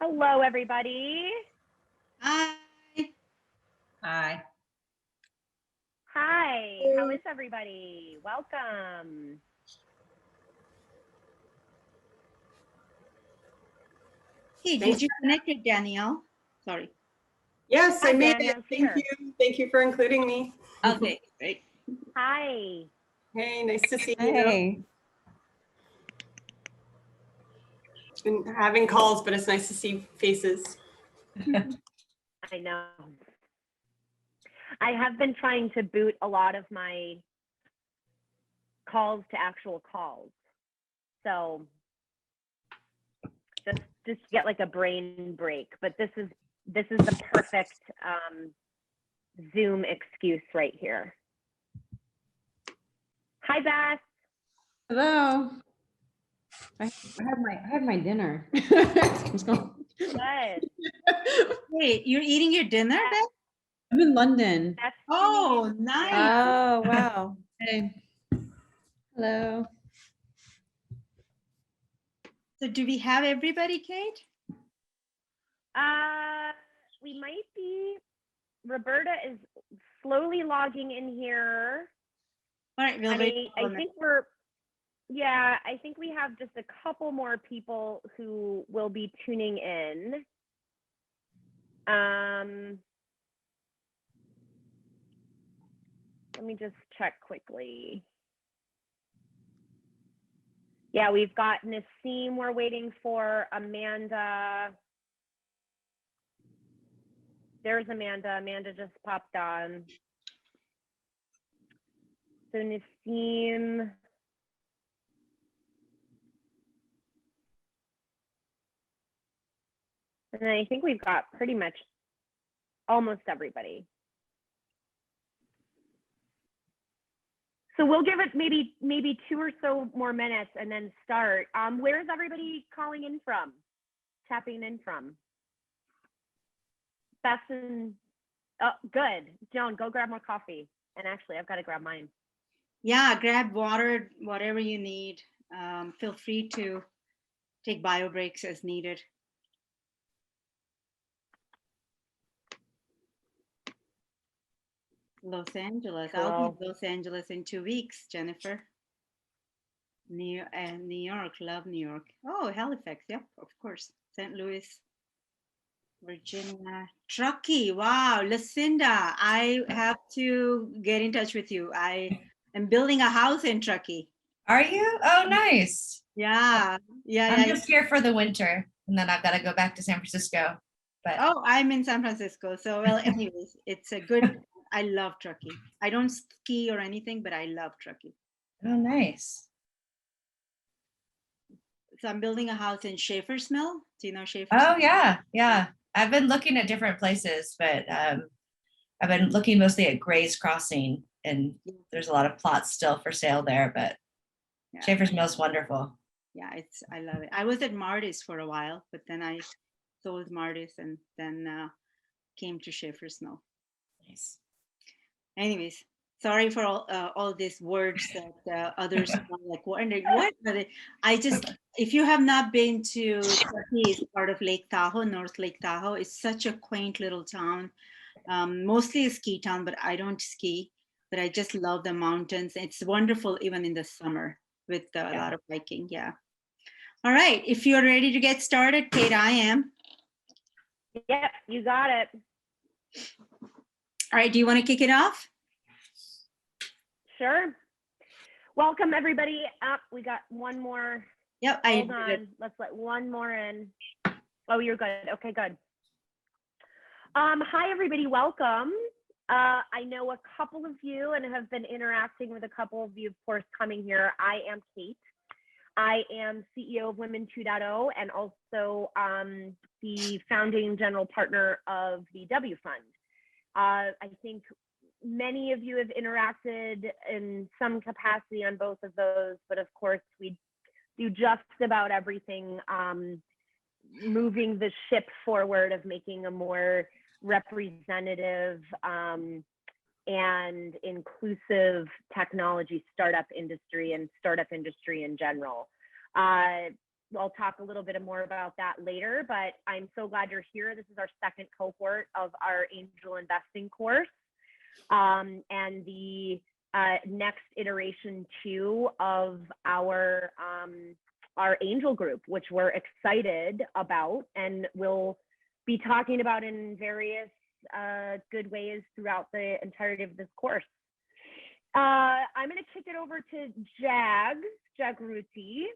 Hello, everybody. Hi. Hi. Hi, how is everybody? Welcome. Hey, did you connect with Danielle? Sorry. Yes, I made it. Danielle's Thank here. you. Thank you for including me. Okay, great. Hi. Hey, nice to see you. Hey. Been having calls, but it's nice to see faces. I know. I have been trying to boot a lot of my calls to actual calls. So just get like a brain break, but this is the perfect Zoom excuse right here. Hi, Beth. Hello. I had my dinner. What's going- Good. Wait, you're eating your dinner, Beth? I'm in London. That's Oh, nice. Oh, wow. Hey. Hello. So do we have everybody, Kate? We might be. Roberta is slowly logging in here. All right, we'll wait. I think I think we have just a couple more people who will be tuning in. Let me just check quickly. Yeah, we've got Nassim we're waiting for, Amanda. There's Amanda. Amanda just popped on. So Nassim. And I think we've got pretty much almost everybody. So we'll give it maybe 2 or so more minutes and then start. Where's everybody calling in from? Tapping in from? That's good. Joan, go grab more coffee. And actually, I've got to grab mine. Yeah, grab water, whatever you need. Feel free to take bio breaks as needed. Los Angeles. I'll be in Los Angeles in 2 weeks, Jennifer. New York, love New York. Oh, Halifax, yep, of course. St. Louis, Virginia, Truckee. Wow, Lucinda, I have to get in touch with you. I am building a house in Truckee. Are you? Oh, nice. Yeah. I'm just here for the winter, and then I've got to go back to San Francisco. But oh, I'm in San Francisco. So, well, anyways, it's a good. I love Truckee. I don't ski or anything, but I love Truckee. oh, nice. So I'm building a house in Schaefer's Mill. Do you know Schaefer's Oh, Mill? yeah. I've been looking at different places, but I've been looking mostly at Gray's Crossing, and there's a lot of plots still for sale there. But Yeah. Schaefer's Mill is wonderful. Yeah, I love it. I was at Marty's for a while, but then I sold Marty's and then came to Schaefer's Mill. Nice. Anyways, sorry for all these words that others are like wondering what. But if you have not been to Truckee, it's part of Lake Tahoe, North Lake Tahoe. It's such a quaint little town. Mostly a ski town, but I don't ski. But I just love the mountains. It's wonderful even in the summer with a lot of hiking. Yeah. All right. If you're ready to get started, Kate, I am. Yep, you got it. All right. Do you want to kick it off? Sure. Welcome, everybody. We got one more. Yep. Hold on. Let's let one more in. Oh, you're good. Okay, good. Hi, everybody. Welcome. I know a couple of you and have been interacting with a couple of you, of course, coming here. I am Kate. I am CEO of Women 2.0 and also the founding general partner of the W Fund. I think many of you have interacted in some capacity on both of those, but of course we do just about everything moving the ship forward of making a more representative and inclusive technology startup industry and startup industry in general. I'll talk a little bit more about that later, but I'm so glad you're here. This is our second cohort of our angel investing course. And the next iteration too of our angel group, which we're excited about and we'll be talking about in various good ways throughout the entirety of this course. I'm going to kick it over to Jagruti,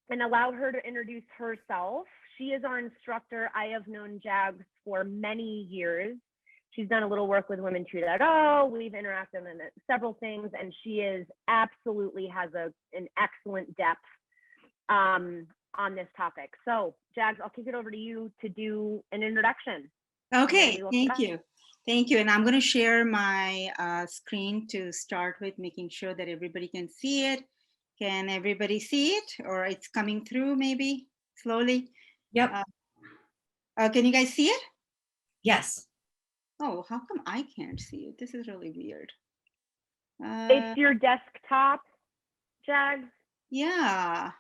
and allow her to introduce herself. She is our instructor. I have known Jags for many years. She's done a little work with Women 2.0. We've interacted on several things, and she absolutely has an excellent depth on this topic. So, Jags, I'll kick it over to you to do an introduction. Okay, thank you. Thank you. And I'm going to share my screen to start with, making sure that everybody can see it. Can everybody see it, or it's coming through maybe slowly? Yep. Can you guys see it? Yes. Oh, how come I can't see it? This is really weird. It's your desktop, Jags. Yeah.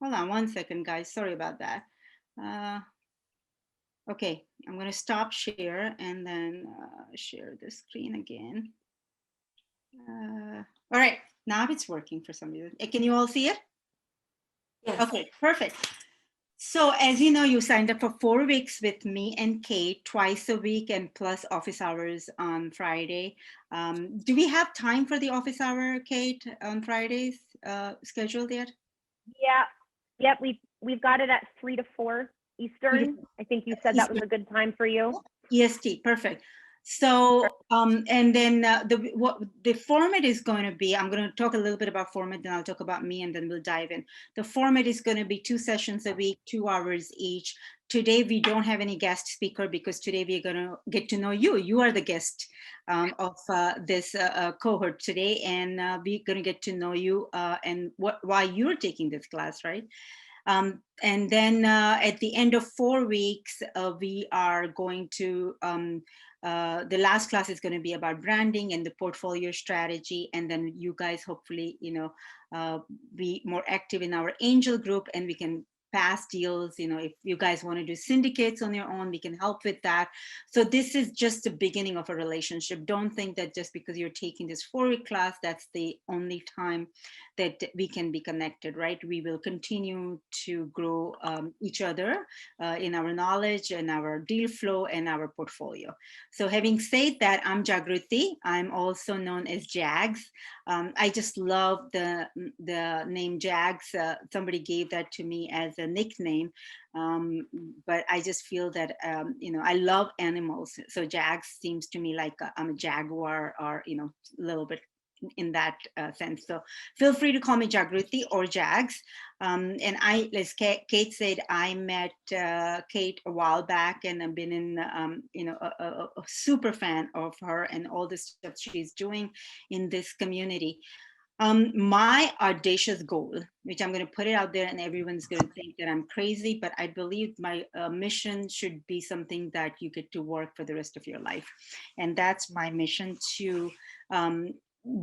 Hold on one second, guys. Sorry about that. Okay, I'm going to stop share and then share the screen again. All right, now it's working for some reason. Can you all see it? Yes. Okay, perfect. So as you know, you signed up for 4 weeks with me and Kate twice a week and plus office hours on Friday. Do we have time for the office hour, Kate, on Fridays scheduled yet? Yeah. Yep. We've got it at 3 to 4 Eastern. I think you said that was a good time for you. EST, perfect. So, and then the format is going to be, I'm going to talk a little bit about format, then I'll talk about me, and then we'll dive in. The format is going to be 2 sessions a week, 2 hours each. Today, we don't have any guest speaker because today we're going to get to know you. You are the guest of this cohort today, and we're going to get to know you and why you're taking this class, right? And then at the end of 4 weeks, we are going to, the last class is going to be about branding and the portfolio strategy. And then you guys hopefully, be more active in our angel group, and we can pass deals. If you guys want to do syndicates on your own, we can help with that. So this is just the beginning of a relationship. Don't think that just because you're taking this 4-week class, that's the only time that we can be connected, right? We will continue to grow each other in our knowledge and our deal flow and our portfolio. So having said that, I'm Jagruti. I'm also known as Jags. I just love the name Jags. Somebody gave that to me as a nickname, but I just feel that I love animals. So Jags seems to me like I'm a jaguar, or a little bit in that sense. So feel free to call me Jagruti or Jags. And as Kate said, I met Kate a while back, and I've been in, a super fan of her and all the stuff she's doing in this community. My audacious goal, which I'm going to put it out there and everyone's going to think that I'm crazy, but I believe my mission should be something that you get to work for the rest of your life. And that's my mission, to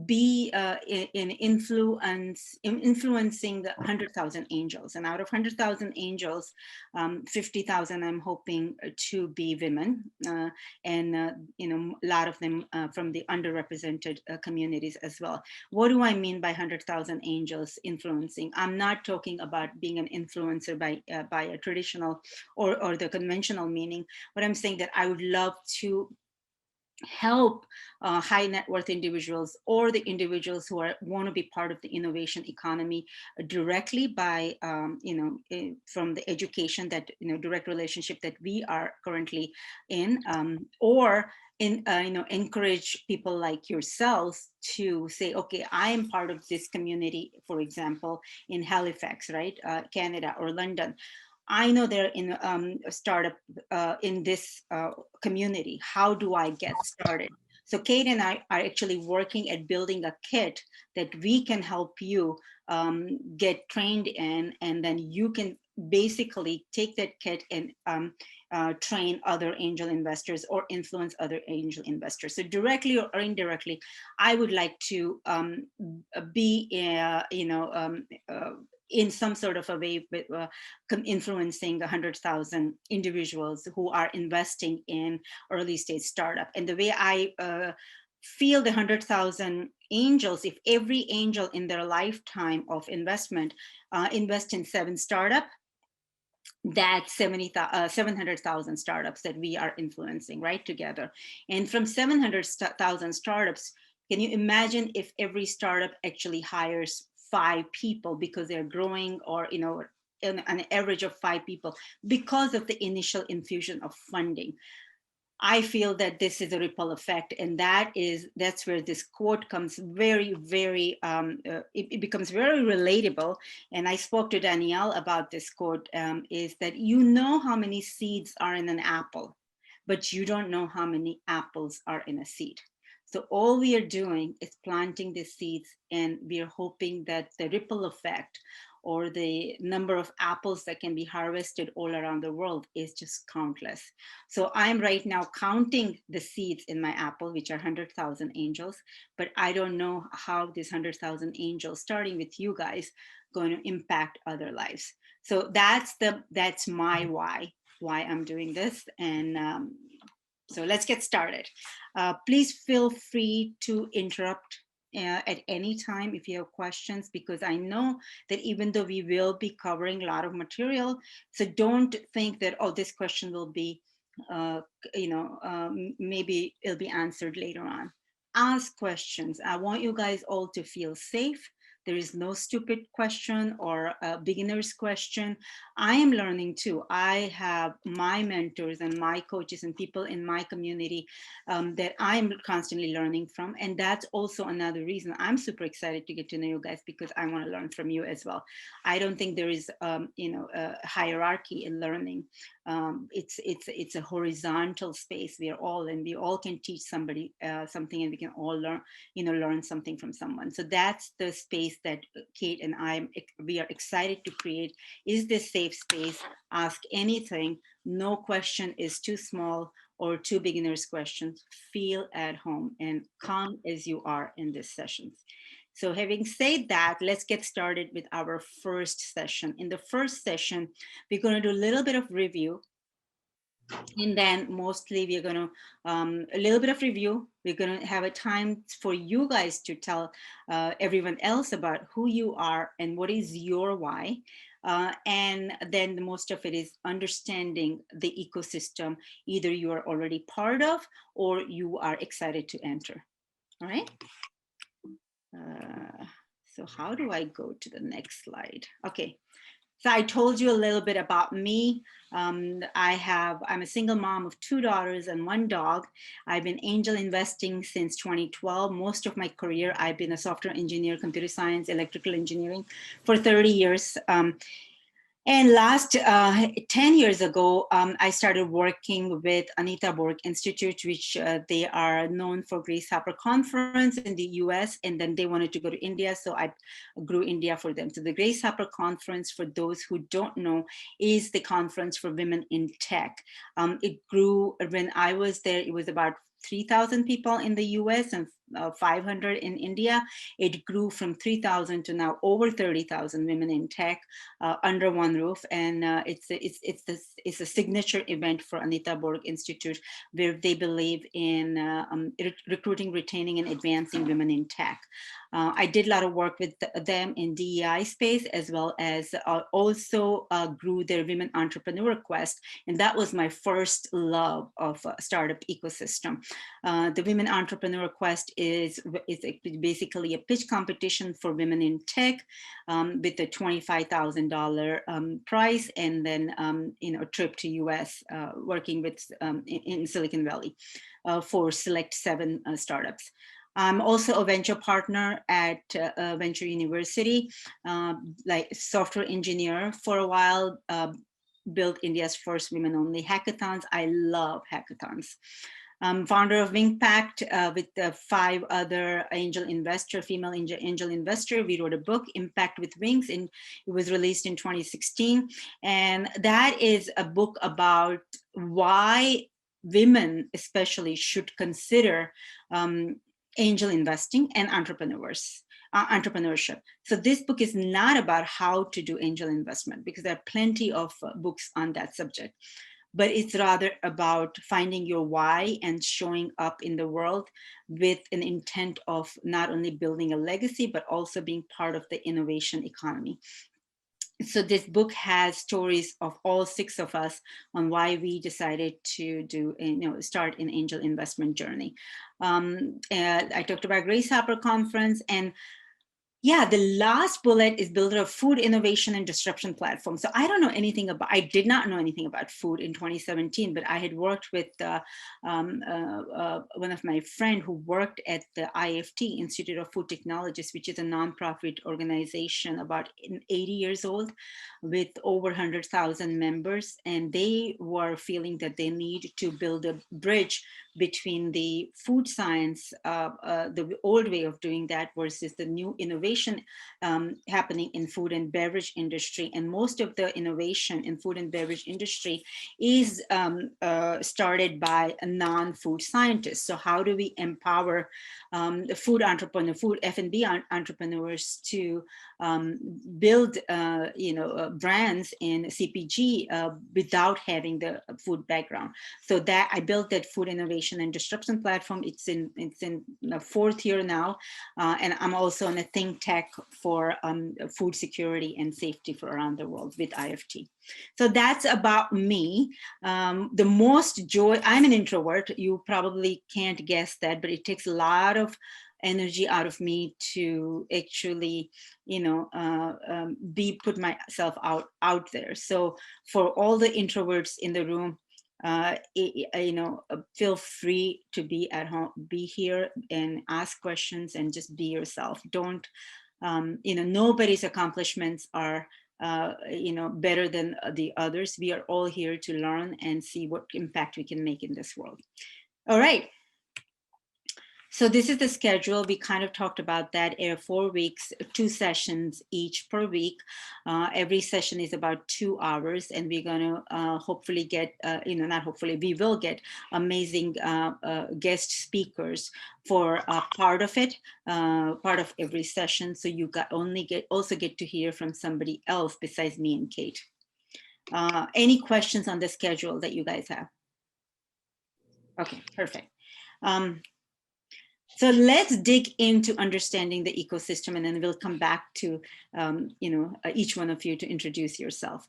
be in influencing the 100,000 angels. And out of 100,000 angels, 50,000 I'm hoping to be women, and a lot of them from the underrepresented communities as well. What do I mean by 100,000 angels influencing? I'm not talking about being an influencer by a traditional or the conventional meaning. What I'm saying that I would love to help high net worth individuals or the individuals who want to be part of the innovation economy directly by, from the education that, direct relationship that we are currently in, or encourage people like yourselves to say, okay, I am part of this community, for example, in Halifax, right, Canada or London. I know they're in a startup in this community. How do I get started? So Kate and I are actually working at building a kit that we can help you get trained in, and then you can basically take that kit and train other angel investors or influence other angel investors. So directly or indirectly, I would like to be, in some sort of a way influencing 100,000 individuals who are investing in early stage startup. And the way I feel the 100,000 angels, if every angel in their lifetime of investment invest in 7 startup, that's 700,000 startups that we are influencing right together. And from 700,000 startups, can you imagine if every startup actually hires 5 people because they're growing, or an average of 5 people because of the initial infusion of funding? I feel that this is a ripple effect, and that's where this quote comes very, very, it becomes very relatable. And I spoke to Danielle about this quote, is that how many seeds are in an apple, but you don't know how many apples are in a seed. So all we are doing is planting the seeds, and we are hoping that the ripple effect, or the number of apples that can be harvested all around the world, is just countless. So I'm right now counting the seeds in my apple, which are 100,000 angels, but I don't know how this 100,000 angels, starting with you guys, going to impact other lives. So that's my why I'm doing this. And so let's get started. Please feel free to interrupt at any time if you have questions, because I know that even though we will be covering a lot of material, so don't think that, oh, this question will be, maybe it'll be answered later on. Ask questions. I want you guys all to feel safe. There is no stupid question or a beginner's question. I am learning too. I have my mentors and my coaches and people in my community that I'm constantly learning from. And that's also another reason I'm super excited to get to know you guys, because I want to learn from you as well. I don't think there is, a hierarchy in learning. It's a horizontal space. We all can teach somebody something, and we can all learn something from someone. So that's the space that Kate and we are excited to create. Is this safe space? Ask anything. No question is too small or too beginner's questions. Feel at home and come as you are in this session. So having said that, let's get started with our first session. In the first session, we're going to do a little bit of review. And then mostly we're going to, a little bit of review. We're going to have a time for you guys to tell everyone else about who you are and what is your why. And then the most of it is understanding the ecosystem, either you are already part of or you are excited to enter. All right. So how do I go to the next slide? Okay. So I told you a little bit about me. I'm a single mom of 2 daughters and 1 dog. I've been angel investing since 2012. Most of my career, I've been a software engineer, computer science, electrical engineering for 30 years. And last 10 years ago, I started working with Anita Borg Institute, which they are known for Grace Hopper Conference in the US, and then they wanted to go to India, so I grew India for them. So the Grace Hopper Conference, for those who don't know, is the conference for women in tech. It grew, when I was there, it was about 3,000 people in the US and 500 in India. It grew from 3,000 to now over 30,000 women in tech under one roof. And it's a signature event for Anita Borg Institute, where they believe in recruiting, retaining, and advancing women in tech. I did a lot of work with them in DEI space, as well as also grew their Women Entrepreneur Quest. And that was my first love of startup ecosystem. The Women Entrepreneur Quest is basically a pitch competition for women in tech with a $25,000 prize, and then a trip to US working with in Silicon Valley for select 7 startups. I'm also a venture partner at Venture University, like software engineer for a while, built India's first women-only hackathons. I love hackathons. I'm founder of Wingpact with 5 other female angel investor. We wrote a book, Impact with Wings, and it was released in 2016. And that is a book about why women especially should consider angel investing and entrepreneurs. entrepreneurship. So this book is not about how to do angel investment, because there are plenty of books on that subject, but it's rather about finding your why and showing up in the world with an intent of not only building a legacy, but also being part of the innovation economy. So this book has stories of all 6 of us on why we decided to start an angel investment journey. And I talked about Grace Hopper Conference, and yeah, the last bullet is builder of food innovation and disruption platform. So I don't know anything about, I did not know anything about food in 2017, but I had worked with one of my friend who worked at the IFT, Institute of Food Technologists, which is a nonprofit organization about 80 years old with over 100,000 members. And they were feeling that they need to build a bridge between the food science, the old way of doing that versus the new innovation happening in food and beverage industry. And most of the innovation in food and beverage industry is started by a non-food scientists. So how do we empower the food entrepreneur, food F&B entrepreneurs to build brands in CPG without having the food background? So that I built that food innovation and disruption platform. It's in the 4th year now, and I'm also on a think tank for food security and safety for around the world with IFT. So that's about me. The most joy, I'm an introvert. You probably can't guess that, but it takes a lot of energy out of me to actually, put myself out there. So for all the introverts in the room, feel free to be at home, be here and ask questions and just be yourself. Don't, nobody's accomplishments are, better than the others. We are all here to learn and see what impact we can make in this world. All right. So this is the schedule. We kind of talked about that. 4 weeks, 2 sessions each per week. Every session is about 2 hours, and we're going to hopefully get, not hopefully, we will get amazing guest speakers for part of it, part of every session. So you also get to hear from somebody else besides me and Kate. Any questions on the schedule that you guys have? Okay, perfect. So let's dig into understanding the ecosystem, and then we'll come back to, each one of you to introduce yourself.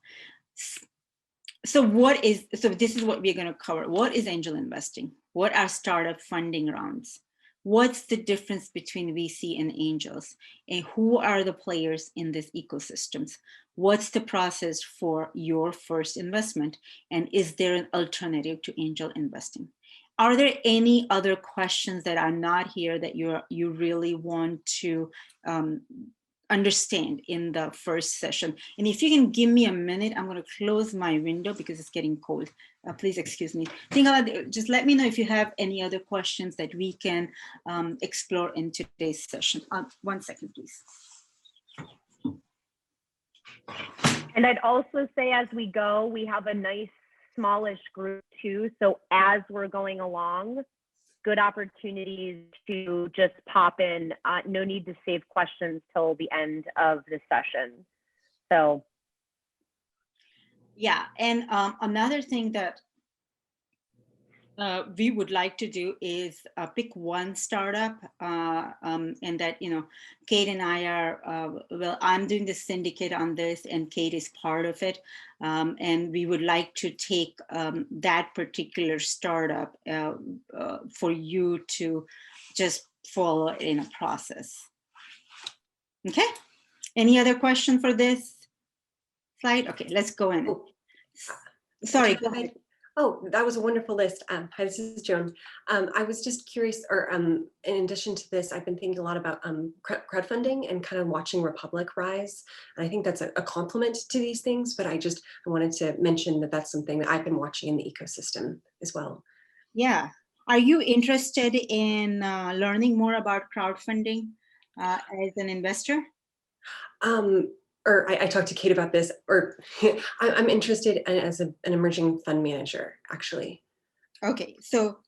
So this is what we're going to cover. What is angel investing? What are startup funding rounds? What's the difference between VC and angels? And who are the players in these ecosystems? What's the process for your first investment? And is there an alternative to angel investing? Are there any other questions that are not here that you really want to understand in the first session? And if you can give me a minute, I'm going to close my window because it's getting cold. Please excuse me. Just let me know if you have any other questions that we can explore in today's session. 1 second, please. And I'd also say as we go, we have a nice smallish group too. So as we're going along, good opportunities to just pop in. No need to save questions till the end of the session. So. Yeah, and another thing that we would like to do is pick one startup, and that, Kate and I are, I'm doing the syndicate on this and Kate is part of it. And we would like to take that particular startup for you to just follow in a process. Okay, any other question for this slide? Okay, let's go in. Oh. Sorry, go ahead. Oh, that was a wonderful list. Hi, this is Joan. I was just curious, or in addition to this, I've been thinking a lot about crowdfunding and kind of watching Republic rise. And I think that's a complement to these things, but I wanted to mention that that's something that I've been watching in the ecosystem as well. Yeah. Are you interested in learning more about crowdfunding as an investor? Or I talked to Kate about this, or I'm interested as an emerging fund manager, actually. Okay, so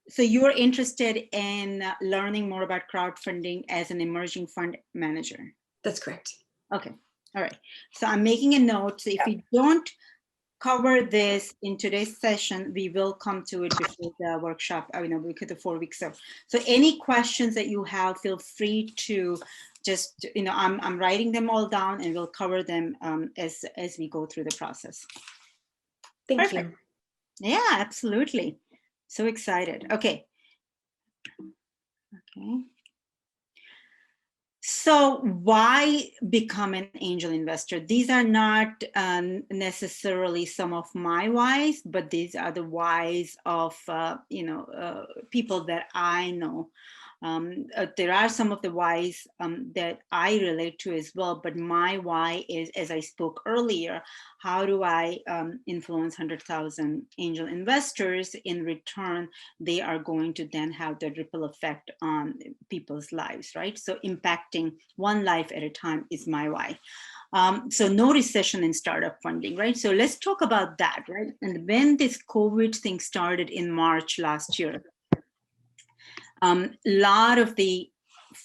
So you're interested in learning more about crowdfunding as an emerging fund manager. That's correct. Okay, all right. So I'm making a note. So if we don't cover this in today's session, we will come to it before the workshop, because the 4 weeks of. So any questions that you have, feel free to just, I'm writing them all down and we'll cover them as we go through the process. Thank Perfect. you. Yeah, absolutely. So excited. Okay. Okay. So why become an angel investor? These are not necessarily some of my whys, but these are the whys of, people that I know. There are some of the whys that I relate to as well, but my why is, as I spoke earlier, how do I influence 100,000 angel investors? In return, they are going to then have the ripple effect on people's lives, right? So impacting one life at a time is my why. So no recession in startup funding, right? So let's talk about that, right? And when this COVID thing started in March last year, a lot of the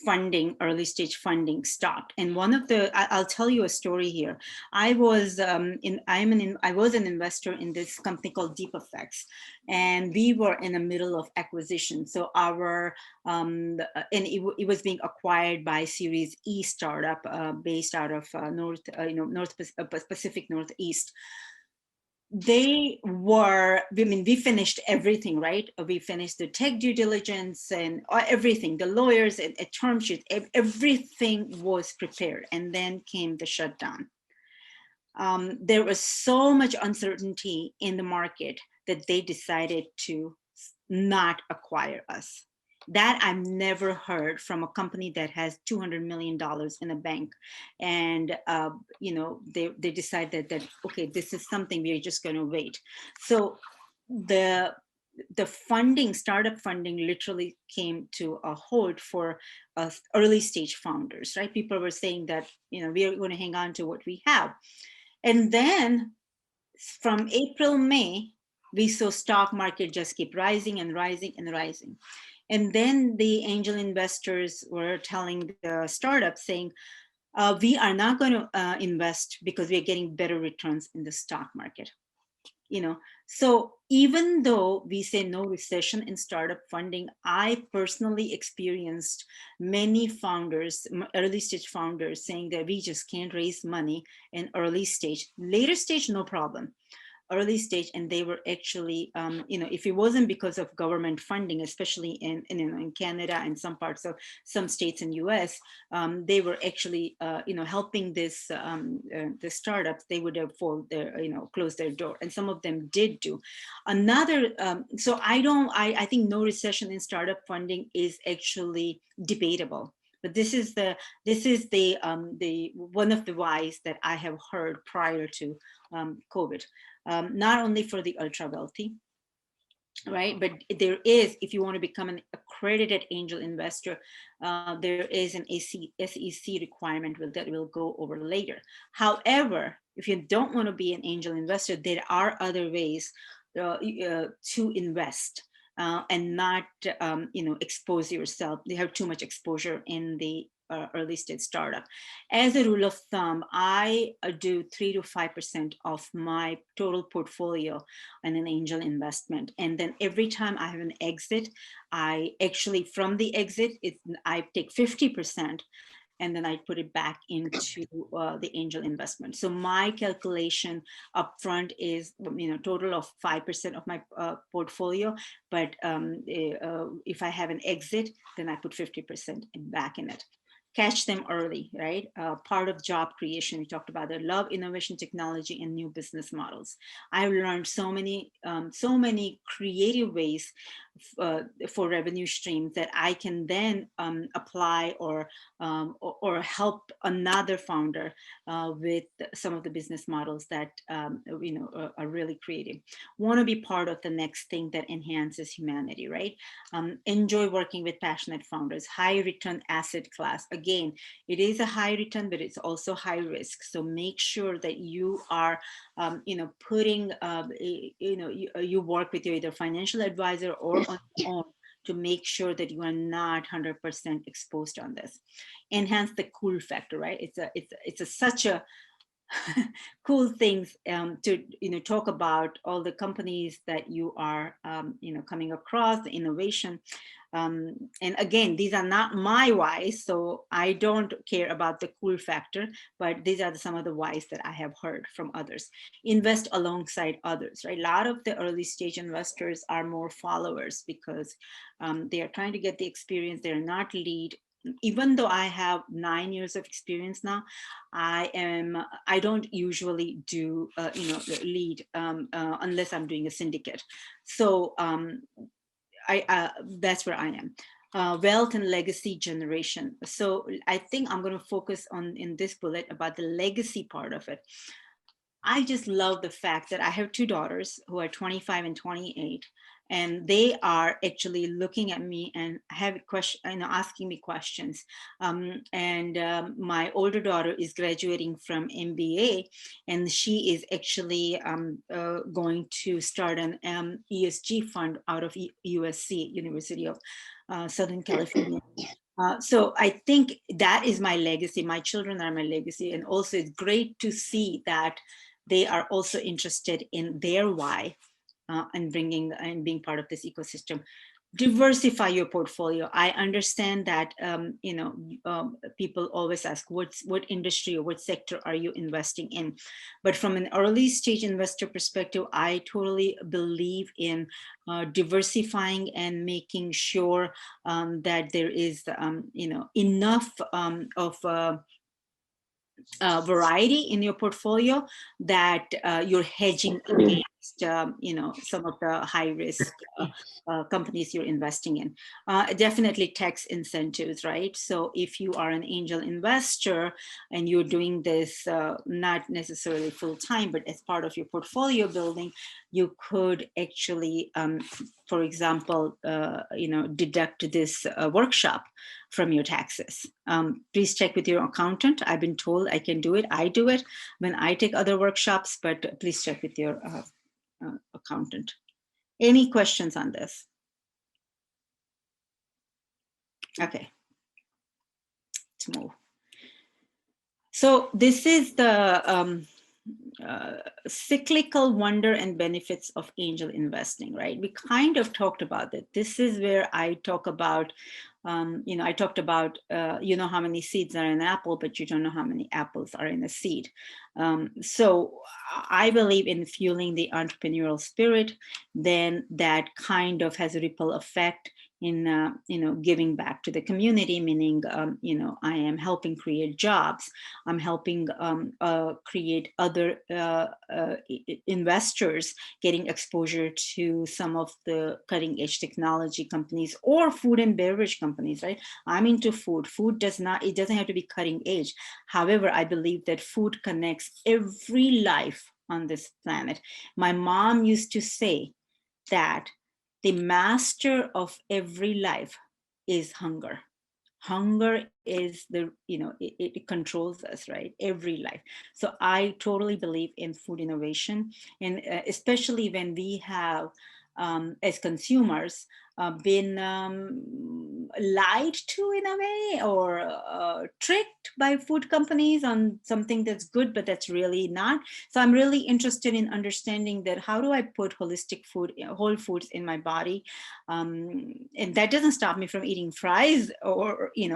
funding, early stage funding, stopped. And one of the, I'll tell you a story here. I was an investor in this company called DeepEffects, and we were in the middle of acquisition. So and it was being acquired by Series E startup based out of Pacific Northeast. We finished everything, right? We finished the tech due diligence and everything, the lawyers and term sheets, everything was prepared. And then came the shutdown. There was so much uncertainty in the market that they decided to not acquire us. That I've never heard from a company that has $200 million in a bank. And, they decided that, okay, this is something we're just going to wait. So the funding, startup funding literally came to a halt for early stage founders, right? People were saying that, we are going to hang on to what we have. And then from April, May, we saw stock market just keep rising and rising and rising. And then the angel investors were telling the startups saying, we are not going to invest because we are getting better returns in the stock market. So even though we say no recession in startup funding, I personally experienced many founders, early stage founders, saying that we just can't raise money in early stage. Later stage, no problem. Early stage, and they were actually, if it wasn't because of government funding, especially in Canada and some parts of some states in US, they were actually, helping the startups. They would have closed their door, and some of them did do. Another, so I think no recession in startup funding is actually debatable. But this is the one of the whys that I have heard prior to COVID. Not only for the ultra wealthy, right? But there is, if you want to become an accredited angel investor, there is an SEC requirement that we'll go over later. However, if you don't want to be an angel investor, there are other ways to invest. And not, expose yourself. They have too much exposure in the early stage startup. As a rule of thumb, I do 3 to 5% of my total portfolio in an angel investment. And then every time I have an exit, I actually, from the exit, I take 50%. And then I put it back into the angel investment. So my calculation upfront is, total of 5% of my portfolio. But if I have an exit, then I put 50% back in it. Catch them early, right? Part of job creation, we talked about that. Love innovation, technology, and new business models. I've learned so many creative ways for revenue streams that I can then apply or help another founder with some of the business models that are really creative. Want to be part of the next thing that enhances humanity, right? Enjoy working with passionate founders. High return asset class. Again, it is a high return, but it's also high risk. So make sure that you are, putting, you work with your either financial advisor or on your own to make sure that you are not 100% exposed on this. Enhance the cool factor, right? It's such a cool things to talk about all the companies that you are coming across, the innovation. And again, these are not my whys, so I don't care about the cool factor, but these are some of the whys that I have heard from others. Invest alongside others, right? A lot of the early stage investors are more followers because they are trying to get the experience. They're not lead. Even though I have 9 years of experience now, I don't usually do lead unless I'm doing a syndicate. So that's where I am. Wealth and legacy generation. So I think I'm going to focus on in this bullet about the legacy part of it. I just love the fact that I have two daughters who are 25 and 28, and they are actually looking at me and have asking me questions. My older daughter is graduating from MBA, and she is actually going to start an ESG fund out of USC, University of Southern California. So I think that is my legacy. My children are my legacy. And also it's great to see that they are also interested in their why and being part of this ecosystem. Diversify your portfolio. I understand that people always ask what industry or what sector are you investing in, but from an early stage investor perspective, I totally believe in diversifying and making sure that there is enough of variety in your portfolio that you're hedging against some of the high risk companies you're investing in. Definitely tax incentives, right? So if you are an angel investor and you're doing this not necessarily full time, but as part of your portfolio building, you could actually, for example, deduct this workshop from your taxes. Please check with your accountant. I've been told I can do it. I do it when I take other workshops, but please check with your accountant. Any questions on this? Okay, let's move. So this is the cyclical wonder and benefits of angel investing, right? We kind of talked about it. This is where I talk about, I talked about, how many seeds are in an apple, but you don't know how many apples are in a seed. So I believe in fueling the entrepreneurial spirit, then that kind of has a ripple effect in giving back to the community, meaning I am helping create jobs, I'm helping create other investors getting exposure to some of the cutting edge technology companies or food and beverage companies, right? I'm into food. Food doesn't have to be cutting edge. However, I believe that food connects every life on this planet. My mom used to say that the master of every life is hunger. Hunger is it controls us, right? Every life. So I totally believe in food innovation, and especially when we have, as consumers, been lied to in a way, or tricked by food companies on something that's good, but that's really not. So I'm really interested in understanding that how do I put holistic food, whole foods in my body, and that doesn't stop me from eating fries or in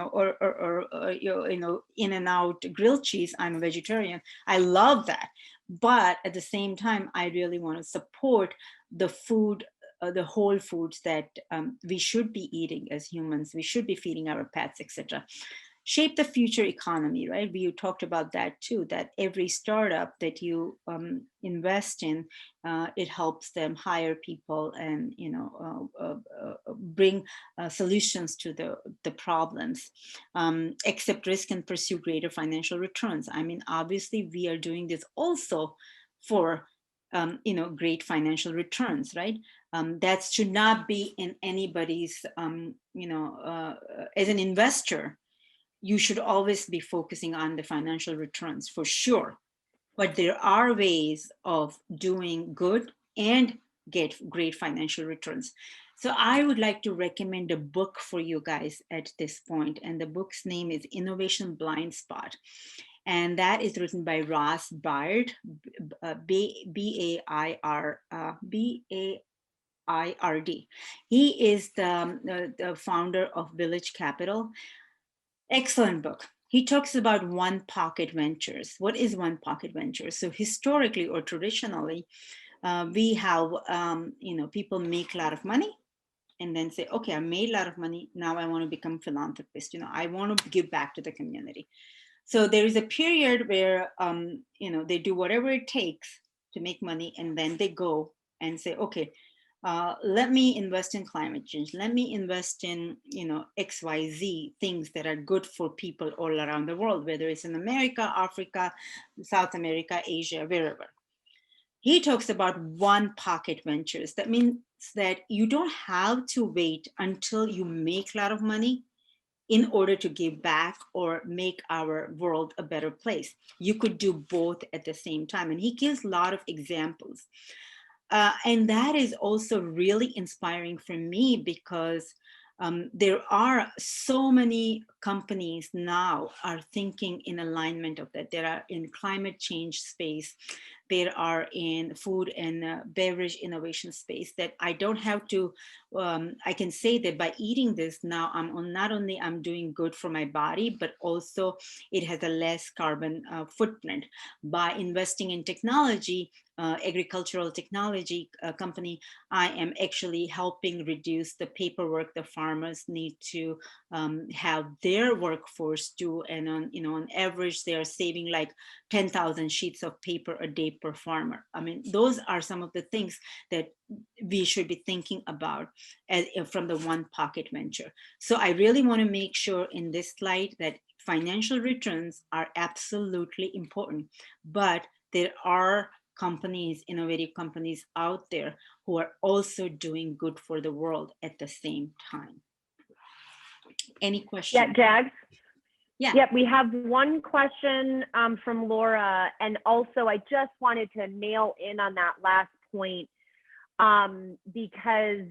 and out grilled cheese. I'm a vegetarian. I love that, but at the same time, I really want to support the food, the whole foods that we should be eating as humans. We should be feeding our pets, etc. Shape the future economy, right? We talked about that too, that every startup that you invest in, it helps them hire people and bring solutions to the problems. Accept risk and pursue greater financial returns. I mean, obviously we are doing this also for great financial returns, right? That should not be in anybody's, as an investor, you should always be focusing on the financial returns for sure. But there are ways of doing good and get great financial returns. So I would like to recommend a book for you guys at this point, and the book's name is Innovation Blind Spot, and that is written by Ross Baird, B-A-I-R-D. He is the founder of Village Capital. Excellent book. He talks about one pocket ventures. What is one pocket venture? So historically or traditionally, we have, people make a lot of money and then say, okay, I made a lot of money. Now I want to become a philanthropist. I want to give back to the community. So there is a period where, they do whatever it takes to make money, and then they go and say, okay, let me invest in climate change. Let me invest in, XYZ things that are good for people all around the world, whether it's in America, Africa, South America, Asia, wherever. He talks about one pocket ventures. That means that you don't have to wait until you make a lot of money in order to give back or make our world a better place. You could do both at the same time. And he gives a lot of examples. And that is also really inspiring for me because there are so many companies now are thinking in alignment of that. There are in climate change space, there are in food and beverage innovation space that I don't have to, I can say that by eating this now, not only I'm doing good for my body, but also it has a less carbon footprint. By investing in technology, agricultural technology company, I am actually helping reduce the paperwork the farmers need to have their workforce do. And on average, they are saving like 10,000 sheets of paper a day per farmer. I mean, those are some of the things that we should be thinking about from the one pocket venture. So I really want to make sure in this slide that financial returns are absolutely important, but there are companies, innovative companies out there who are also doing good for the world at the same time. Any questions? Yeah, Jags? Yeah. Yep, we have one question from Laura. And also, I just wanted to nail in on that last point because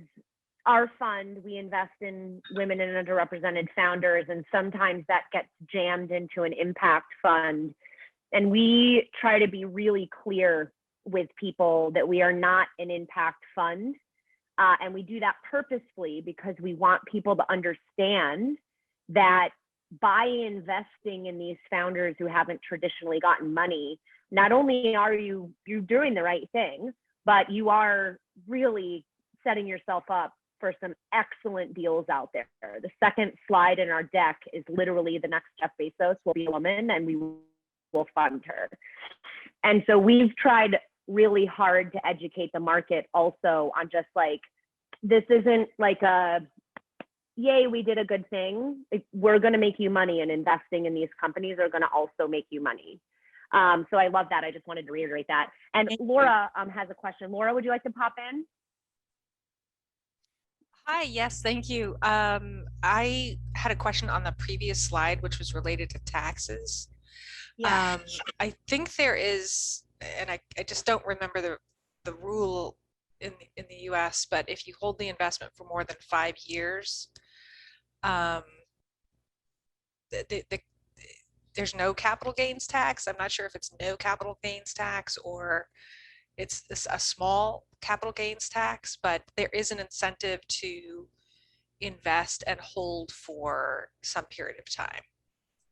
our fund, we invest in women and underrepresented founders, and sometimes that gets jammed into an impact fund. And we try to be really clear with people that we are not an impact fund. And we do that purposefully because we want people to understand that by investing in these founders who haven't traditionally gotten money, not only are you're doing the right thing, but you are really setting yourself up for some excellent deals out there. The second slide in our deck is literally the next Jeff Bezos will be a woman, and we will fund her. And so we've tried really hard to educate the market also on just like, this isn't like a, yay, we did a good thing. We're going to make you money, and investing in these companies are going to also make you money. So I love that. I just wanted to reiterate that. And Laura has a question. Laura, would you like to pop in? Hi, yes, thank you. I had a question on the previous slide, which was related to taxes. Yeah. I think there is, and I just don't remember the rule in the US, but if you hold the investment for more than 5 years, there's no capital gains tax. I'm not sure if it's no capital gains tax or it's a small capital gains tax, but there is an incentive to invest and hold for some period of time.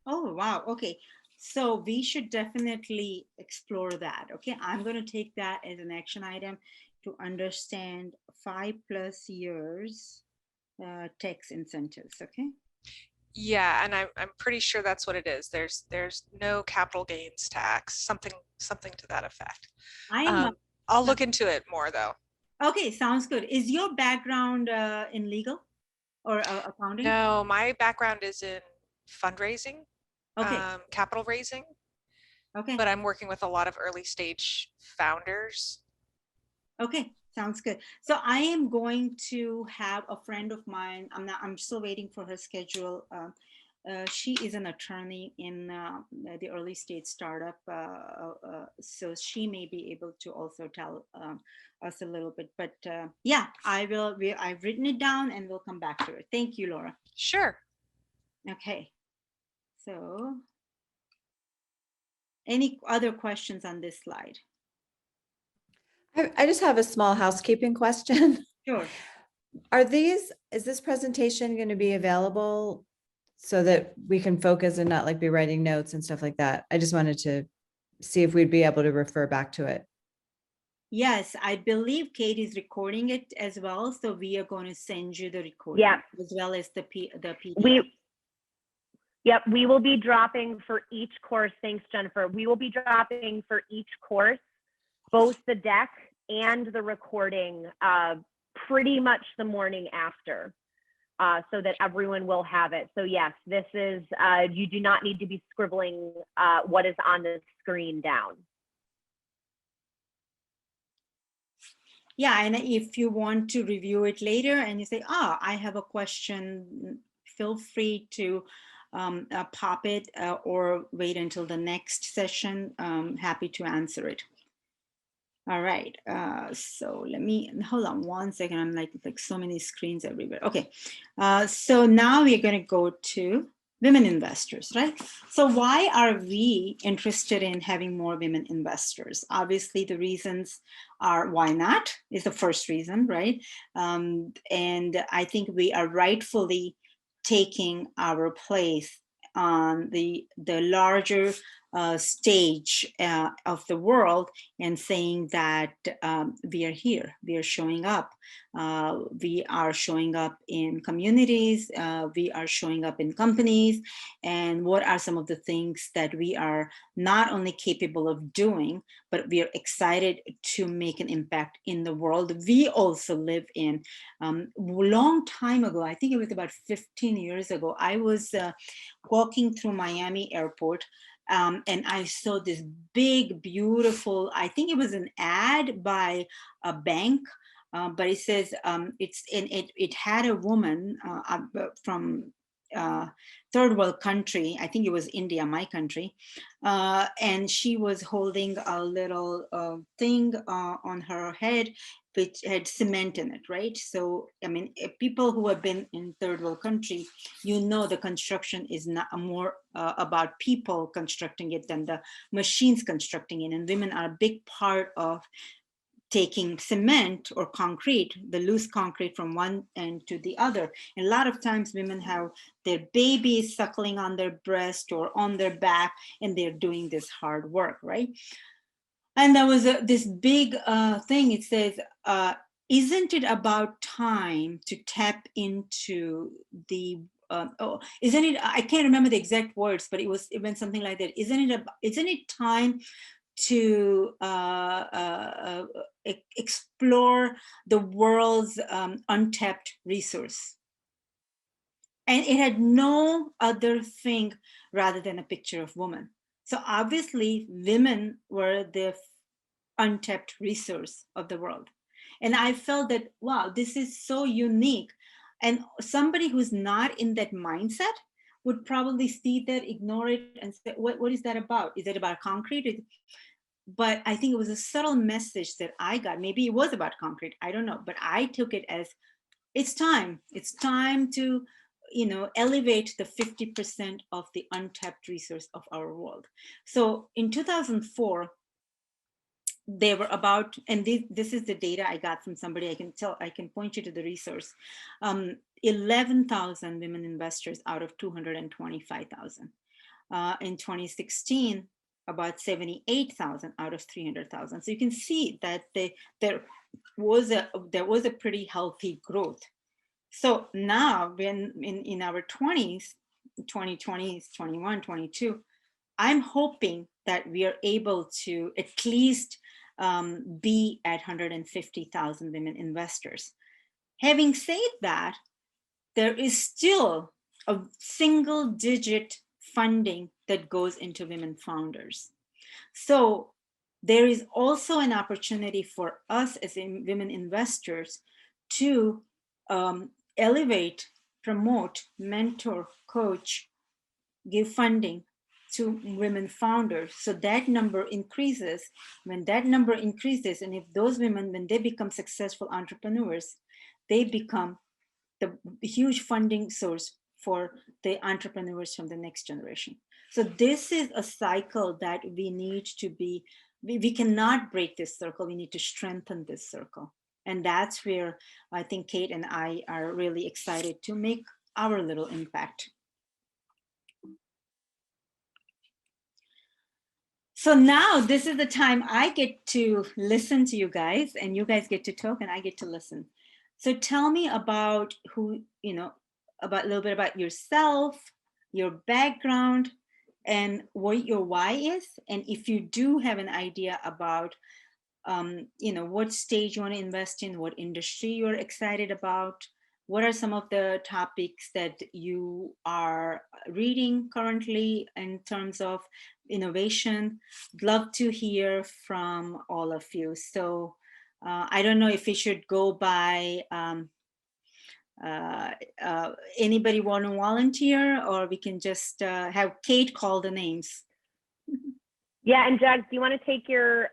Oh, wow. Okay. So we should definitely explore that. Okay. I'm going to take that as an action item to understand 5+ years tax incentives. Okay. Yeah, and I'm pretty sure that's what it is. There's no capital gains tax, something to that effect. I'll look into it more though. Okay, sounds good. Is your background in legal or accounting? No, my background is in fundraising, Okay. capital raising. Okay. But I'm working with a lot of early stage founders. Okay, sounds good. So I am going to have a friend of mine. I'm still waiting for her schedule. She is an attorney in the early stage startup so she may be able to also tell us a little bit. But yeah, I've written it down and we'll come back to it. Thank you, Laura. Sure. Okay. So any other questions on this slide? I just have a small housekeeping question. Sure. Is this presentation going to be available so that we can focus and not like be writing notes and stuff like that? I just wanted to see if we'd be able to refer back to it. Yes, I believe Kate is recording it as well. So we are going to send you the recording as well as the PDF. Yep, we will be dropping for each course. Thanks, Jennifer. We will be dropping for each course, both the deck and the recording pretty much the morning after, so that everyone will have it. So yes, this is, you do not need to be scribbling what is on the screen down. Yeah, and if you want to review it later and you say, oh, I have a question, feel free to pop it or wait until the next session. Happy to answer it. All right, so let me, hold on one second. I'm like so many screens everywhere. Okay, so now we're gonna go to women investors, right? So why are we interested in having more women investors? Obviously the reasons are why not is the first reason, right? And I think we are rightfully taking our place on the larger stage of the world and saying that we are here, we are showing up. We are showing up in communities, we are showing up in companies, and what are some of the things that we are not only capable of doing, but we are excited to make an impact in the world we also live in. Long time ago, I think it was about 15 years ago, I was walking through Miami airport, and I saw this big, beautiful, I think it was an ad by a bank, but it says it had a woman from third world country, I think it was India, my country, and she was holding a little thing on her head which had cement in it, right? So, I mean, people who have been in third world country, you know, the construction is not more about people constructing it than the machines constructing it. And women are a big part of taking cement or concrete, the loose concrete, from one end to the other. And a lot of times women have their babies suckling on their breast or on their back, and they're doing this hard work, right? And there was this big thing, it says, isn't it about time to tap into the, isn't it, I can't remember the exact words, but it went something like that. Isn't it time to explore the world's untapped resource? And it had no other thing rather than a picture of women. So obviously women were the untapped resource of the world. And I felt that, wow, this is so unique. And somebody who's not in that mindset would probably see that, ignore it, and say, what is that about? Is it about concrete? But I think it was a subtle message that I got. Maybe it was about concrete, I don't know. But I took it as, it's time to, you know, elevate the 50% of the untapped resource of our world. So in 2004, they were about, and this is the data I got from somebody, I can point you to the resource, 11,000 women investors out of 225,000. In 2016, about 78,000 out of 300,000. So you can see that there was a pretty healthy growth. So now when in our 20s, 2020s, 21, 22, I'm hoping that we are able to at least be at 150,000 women investors. Having said that, there is still a single digit funding that goes into women founders. So there is also an opportunity for us as women investors to elevate, promote, mentor, coach, give funding to women founders. So that number increases. When that number increases, and if those women, when they become successful entrepreneurs, they become the huge funding source for the entrepreneurs from the next generation. So this is a cycle that we need to be, we cannot break this circle. We need to strengthen this circle. And that's where I think Kate and I are really excited to make our little impact. So now this is the time I get to listen to you guys, and you guys get to talk and I get to listen. So tell me about who, about a little bit about yourself, your background, and what your why is. And if you do have an idea about, what stage you want to invest in, what industry you're excited about, what are some of the topics that you are reading currently in terms of innovation? Love to hear from all of you. So I don't know if we should go by anybody want to volunteer, or we can just have Kate call the names. Yeah, and Jags, do you want to take your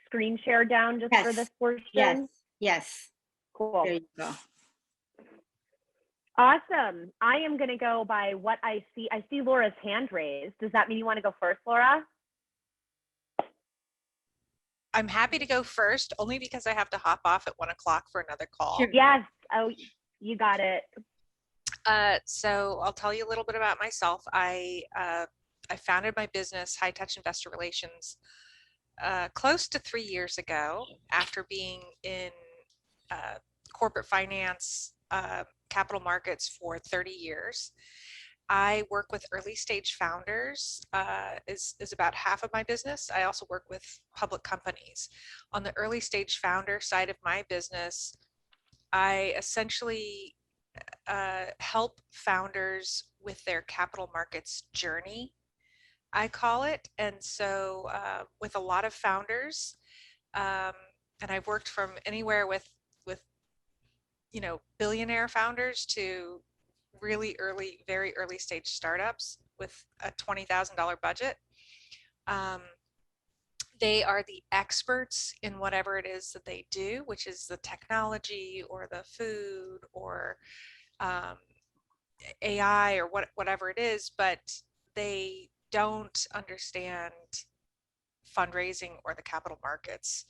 screen share down just for Yes. this portion? Yes. Cool. There you go. Awesome. I am going to go by what I see. I see Laura's hand raised. Does that mean you want to go first, Laura? I'm happy to go first, only because I have to hop off at 1 o'clock for another call. Sure. Yes. Oh, you got it. So I'll tell you a little bit about myself. I founded my business, High Touch Investor Relations, close to 3 years ago after being in corporate finance, capital markets for 30 years. I work with early stage founders, is about half of my business. I also work with public companies. On the early stage founder side of my business, I essentially help founders with their capital markets journey, I call it. And so with a lot of founders, and I've worked from anywhere with billionaire founders to really early, very early stage startups with a $20,000 budget. They are the experts in whatever it is that they do, which is the technology or the food or AI or whatever it is, but they don't understand fundraising or the capital markets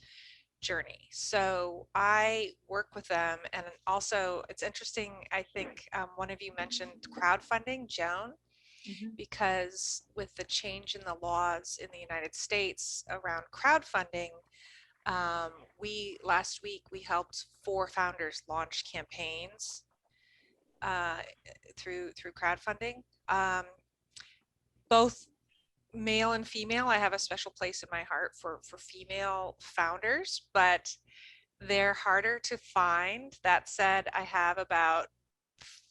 journey. So I work with them. And also it's interesting, I think one of you mentioned crowdfunding, Joan, because with the change in the laws in the United States around crowdfunding, last week we helped 4 founders launch campaigns through crowdfunding, both male and female. I have a special place in my heart for female founders, but they're harder to find. That said, I have about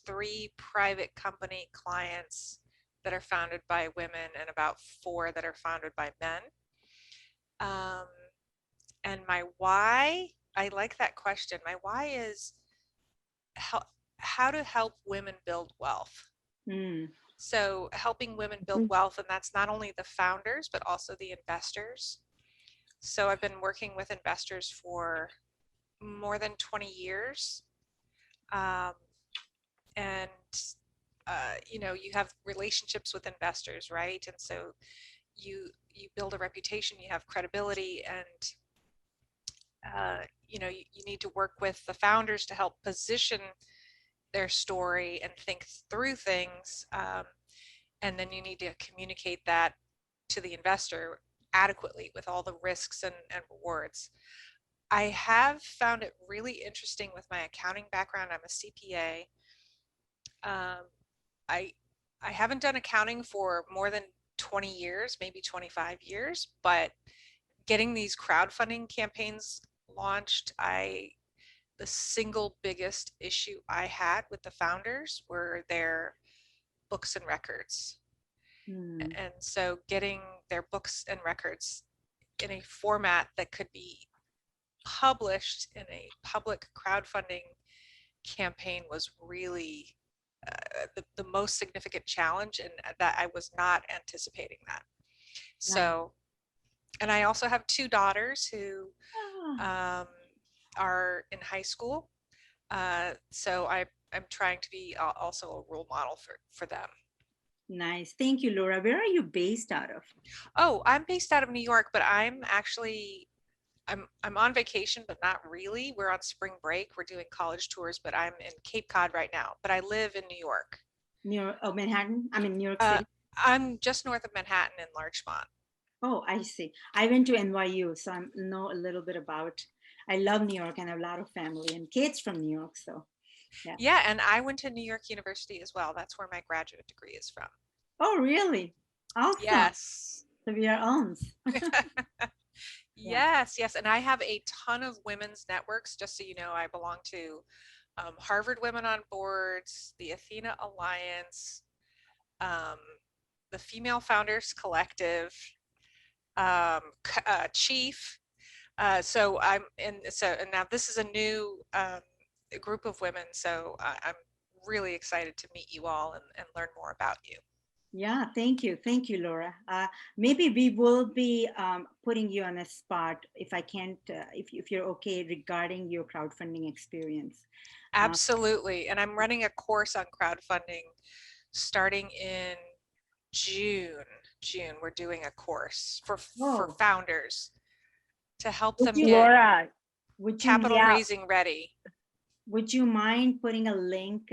3 private company clients that are founded by women and about 4 that are founded by men. And my why, I like that question. My why is how to help women build wealth. So helping women build wealth, and that's not only the founders, but also the investors. So I've been working with investors for more than 20 years. And you have relationships with investors, right? And so you build a reputation, you have credibility, and you need to work with the founders to help position their story and think through things, and then you need to communicate that to the investor adequately with all the risks and rewards. I have found it really interesting with my accounting background. I'm a CPA. I haven't done accounting for more than 20 years, maybe 25 years, but getting these crowdfunding campaigns launched, the single biggest issue I had with the founders were their books and records. And so getting their books and records in a format that could be published in a public crowdfunding campaign was really the most significant challenge, and that I was not anticipating that. So, and I also have two daughters who are in high school. So I'm trying to be also a role model for them. Nice. Thank you, Laura. Where are you based out of? Oh, I'm based out of New York, but I'm actually I'm on vacation, but not really. We're on spring break. We're doing college tours, but I'm in Cape Cod right now. But I live in New York. Manhattan? I mean, New York Uh, City. I'm just north of Manhattan in Larchmont. Oh, I see. I went to NYU, so I know a little bit about. I love New York and I have a lot of family and kids from New York. So, yeah. Yeah, and I went to New York University as well. That's where my graduate degree is from. Oh, really? Awesome. Yes. So we are owns. Yes, yes. And I have a ton of women's networks. Just so you know, I belong to Harvard Women on Boards, the Athena Alliance, the Female Founders Collective, Chief. So I'm in. So and now this is a new group of women. So I'm really excited to meet you all and learn more about you. Yeah, thank you. Thank you, Laura. Maybe we will be putting you on a spot if I can't, if you're okay regarding your crowdfunding experience. Absolutely. And I'm running a course on crowdfunding starting in June. We're doing a course for founders to help them get Laura, capital raising ready. Would you mind putting a link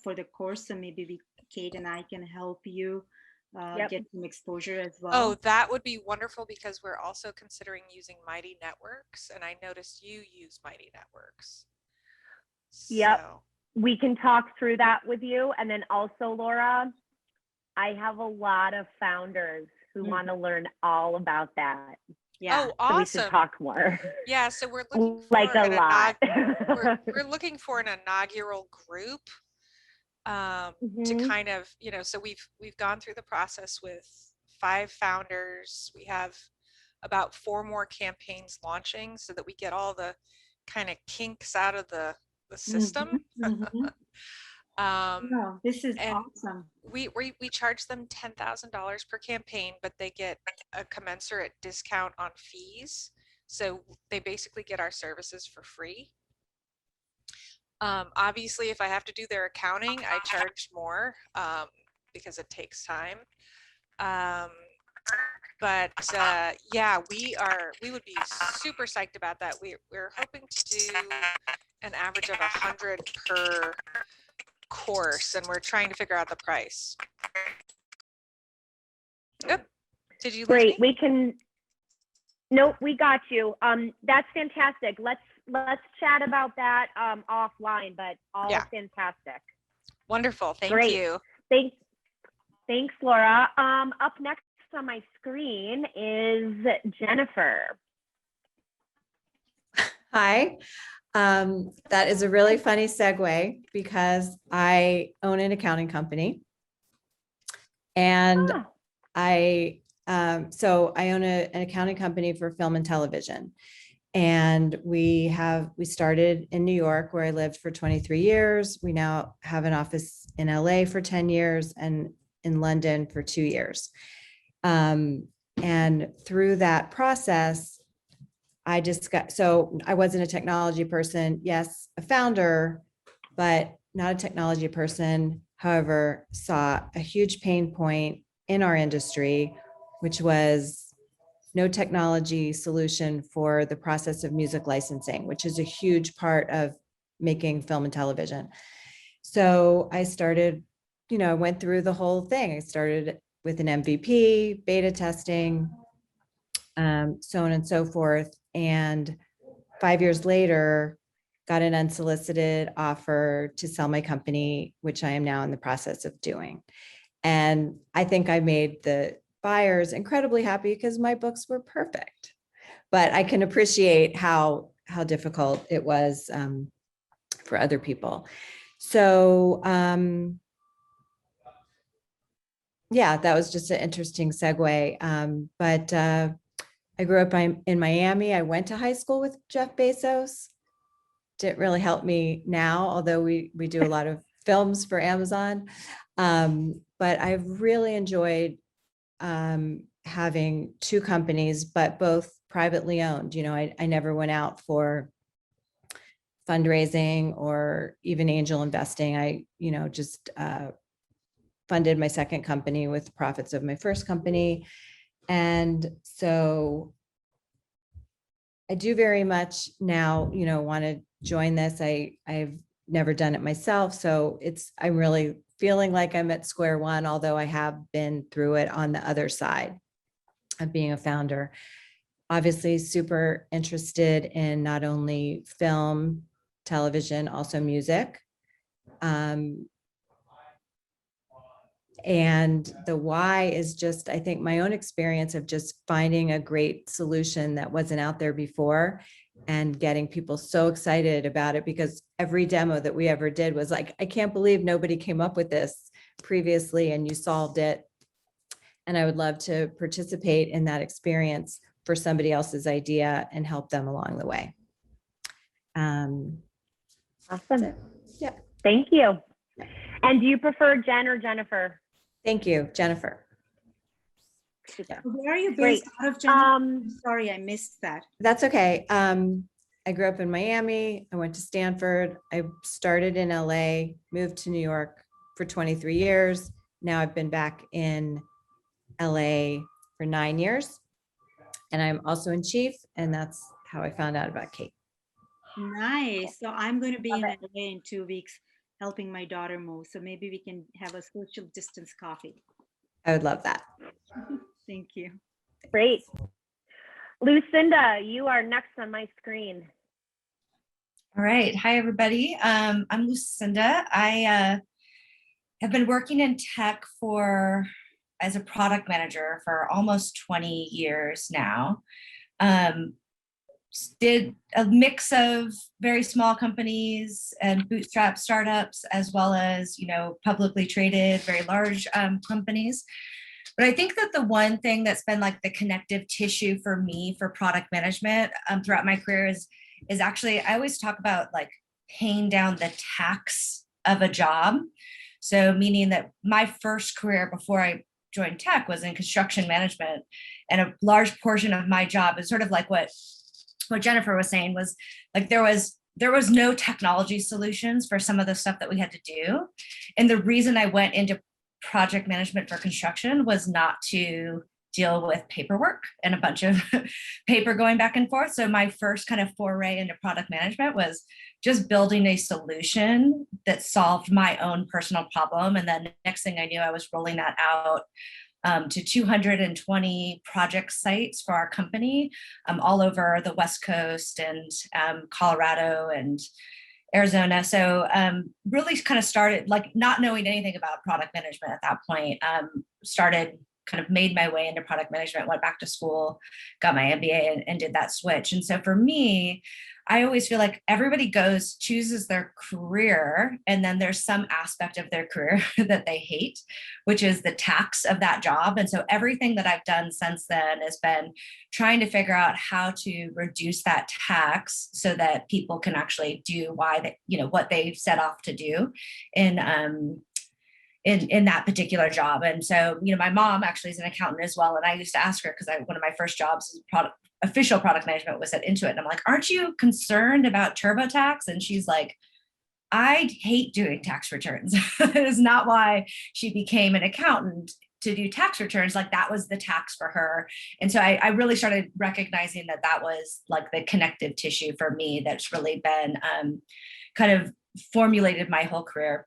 for the course, so maybe Kate and I can help you get some exposure as well? Oh, that would be wonderful, because we're also considering using Mighty Networks, and I noticed you use Mighty Networks. Yep. So. We can talk through that with you. And then also, Laura, I have a lot of founders who want to learn all about that. Yeah. Oh, awesome. So we should talk more. Yeah, so we're looking for like a lot. we're looking for an inaugural group to kind of, so we've gone through the process with 5 founders. We have about 4 more campaigns launching so that we get all the kind of kinks out of the system. No, this is awesome. We charge them $10,000 per campaign, but they get a commensurate discount on fees. So they basically get our services for free. Obviously, if I have to do their accounting, I charge more because it takes time. But yeah, we would be super psyched about that. We're hoping to do an average of 100 per course, and we're trying to figure out the price. Yep. Did you lose Great. me? We can. Nope, we got you. That's fantastic. Let's chat about that offline, but all fantastic. Wonderful. Thank Great. you. Thanks, Laura. Up next on my screen is Jennifer. Hi. That is a really funny segue because I own an accounting company. And I own an accounting company for film and television. And we started in New York, where I lived for 23 years. We now have an office in LA for 10 years and in London for 2 years. And through that process, I wasn't a technology person, yes, a founder, but not a technology person. However, saw a huge pain point in our industry, which was no technology solution for the process of music licensing, which is a huge part of making film and television. So I started, went through the whole thing. I started with an MVP, beta testing, so on and so forth. And 5 years later, got an unsolicited offer to sell my company, which I am now in the process of doing. And I think I made the buyers incredibly happy because my books were perfect. But I can appreciate how difficult it was for other people. So yeah, that was just an interesting segue. But I grew up in Miami. I went to high school with Jeff Bezos. Didn't really help me now, although we do a lot of films for Amazon. But I've really enjoyed having two companies, but both privately owned. You know, I never went out for fundraising or even angel investing. I, you know, just funded my second company with profits of my first company. And so I do very much now, you know, want to join this. I've never done it myself. So I'm really feeling like I'm at square one, although I have been through it on the other side of being a founder. Obviously super interested in not only film, television, also music. And the why is just, I think, my own experience of just finding a great solution that wasn't out there before and getting people so excited about it, because every demo that we ever did was like, I can't believe nobody came up with this previously and you solved it. And I would love to participate in that experience for somebody else's idea and help them along the way. Awesome. Yeah. Thank you. And do you prefer Jen or Jennifer? Thank you, Jennifer. Where are you Great. based out of, Jennifer? I'm sorry, I missed that. That's okay. I grew up in Miami. I went to Stanford. I started in LA, moved to New York for 23 years. Now I've been back in LA for 9 years. And I'm also in chief, and that's how I found out about Kate. Nice. So I'm going to be Love in it. LA in 2 weeks helping my daughter move. So maybe we can have a social distance coffee. I would love that. Thank you. Great. Lucinda, you are next on my screen. All right. Hi, everybody. I'm Lucinda. I have been working in tech as a product manager for almost 20 years now. Did a mix of very small companies and bootstrap startups, as well as, you know, publicly traded, very large companies. But I think that the one thing that's been like the connective tissue for me for product management throughout my career is actually, I always talk about like paying down the tax of a job. So meaning that my first career before I joined tech was in construction management. And a large portion of my job is sort of like what Jennifer was saying, was like there was no technology solutions for some of the stuff that we had to do. And the reason I went into project management for construction was not to deal with paperwork and a bunch of paper going back and forth. So my first kind of foray into product management was just building a solution that solved my own personal problem. And then next thing I knew, I was rolling that out to 220 project sites for our company all over the West Coast and Colorado and Arizona. So really kind of started like not knowing anything about product management at that point, started kind of made my way into product management, went back to school, got my MBA and did that switch. And so for me, I always feel like everybody chooses their career, and then there's some aspect of their career that they hate, which is the tax of that job. And so everything that I've done since then has been trying to figure out how to reduce that tax so that people can actually do what they set off to do in that particular job. And so, you know, my mom actually is an accountant as well. And I used to ask her, because one of my first jobs as official product management was at Intuit. And I'm like, aren't you concerned about TurboTax? And she's like, I hate doing tax returns. That is not why she became an accountant, to do tax returns. Like that was the tax for her. And so I really started recognizing that was like the connective tissue for me that's really been kind of formulated my whole career.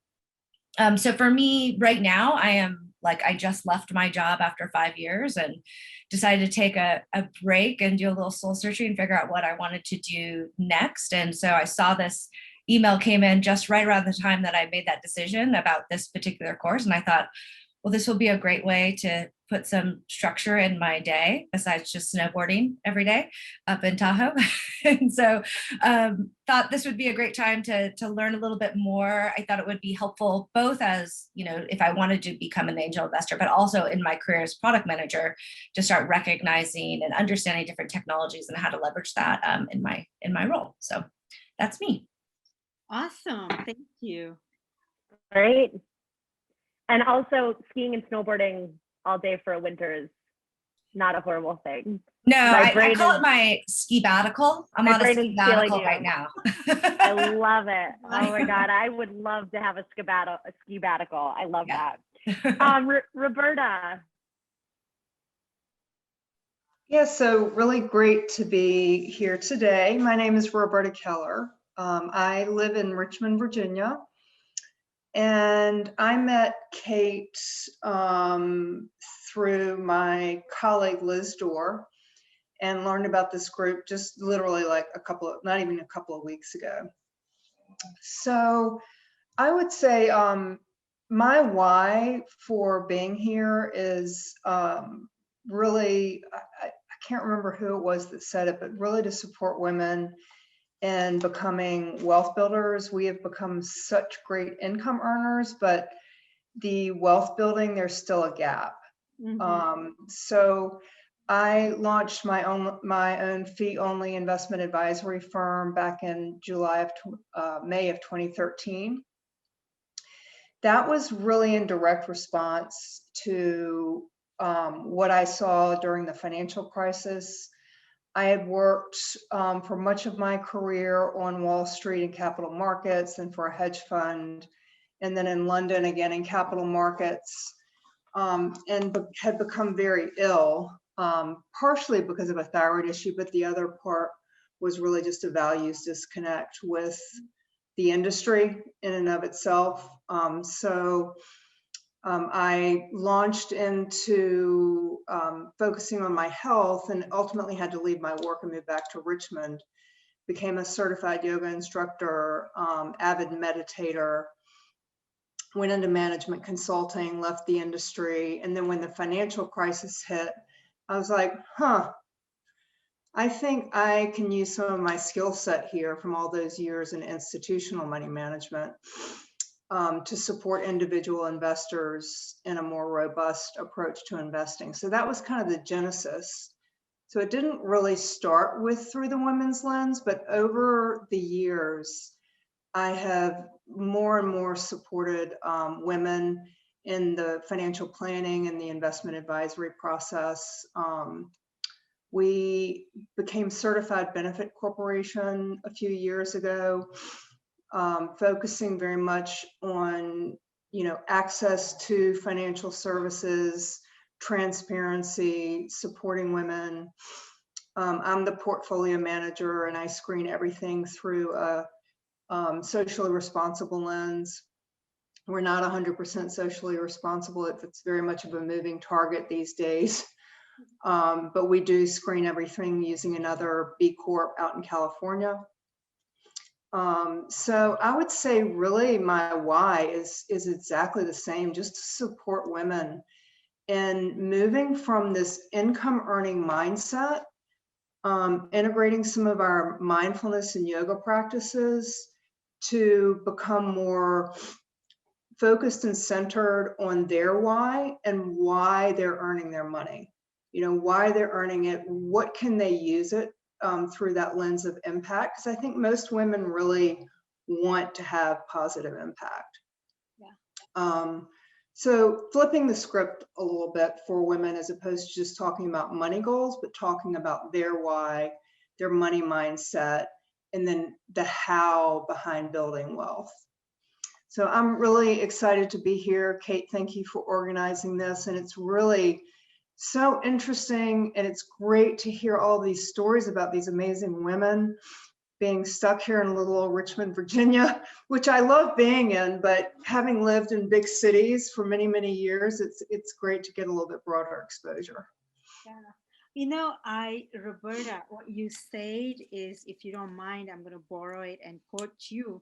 So for me right now, I just left my job after 5 years and decided to take a break and do a little soul searching and figure out what I wanted to do next. And so I saw this email came in just right around the time that I made that decision about this particular course. And I thought, well, this will be a great way to put some structure in my day besides just snowboarding every day up in Tahoe. And so thought this would be a great time to learn a little bit more. I thought it would be helpful both as, you know, if I wanted to become an angel investor, but also in my career as product manager to start recognizing and understanding different technologies and how to leverage that in my role. So that's me. Awesome. Thank you. right? And also skiing and snowboarding all day for a winter is not a horrible thing. No, My I brain call is- it my ski-batical. I'm My on a brain is ski-batical feeling right you. now. I love it. Oh my God, I would love to have a ski batical. I love Yeah. that. Roberta. Yeah, so really great to be here today. My name is Roberta Keller. I live in Richmond, Virginia. And I met Kate through my colleague Liz Dorr and learned about this group just literally like not even a couple of weeks ago. So I would say my why for being here is really, I can't remember who it was that said it, but really to support women in becoming wealth builders. We have become such great income earners, but the wealth building, there's still a gap. So I launched my own fee-only investment advisory firm back in May of 2013. That was really in direct response to what I saw during the financial crisis. I had worked for much of my career on Wall Street and capital markets and for a hedge fund, and then in London again in capital markets, and had become very ill, partially because of a thyroid issue, but the other part was really just a values disconnect with the industry in and of itself. I launched into focusing on my health and ultimately had to leave my work and move back to Richmond. Became a certified yoga instructor, avid meditator, went into management consulting, left the industry. And then when the financial crisis hit, I was like, I think I can use some of my skill set here from all those years in institutional money management to support individual investors in a more robust approach to investing. So that was kind of the genesis. So it didn't really start with Through the Women's Lens, but over the years, I have more and more supported women in the financial planning and the investment advisory process. We became Certified Benefit Corporation a few years ago, focusing very much on, access to financial services, transparency, supporting women. I'm the portfolio manager and I screen everything through a socially responsible lens. We're not 100% socially responsible. It's very much of a moving target these days. But we do screen everything using another B Corp out in California. So I would say really my why is exactly the same, just to support women in moving from this income earning mindset, integrating some of our mindfulness and yoga practices to become more focused and centered on their why and why they're earning their money. Why they're earning it, what can they use it through that lens of impact? Because I think most women really want to have positive impact. Yeah. So flipping the script a little bit for women, as opposed to just talking about money goals, but talking about their why, their money mindset, and then the how behind building wealth. So I'm really excited to be here. Kate, thank you for organizing this. And it's really so interesting. And it's great to hear all these stories about these amazing women being stuck here in little old Richmond, Virginia, which I love being in, but having lived in big cities for many, many years, it's great to get a little bit broader exposure. Yeah. Roberta, what you said is, if you don't mind, I'm going to borrow it and quote you,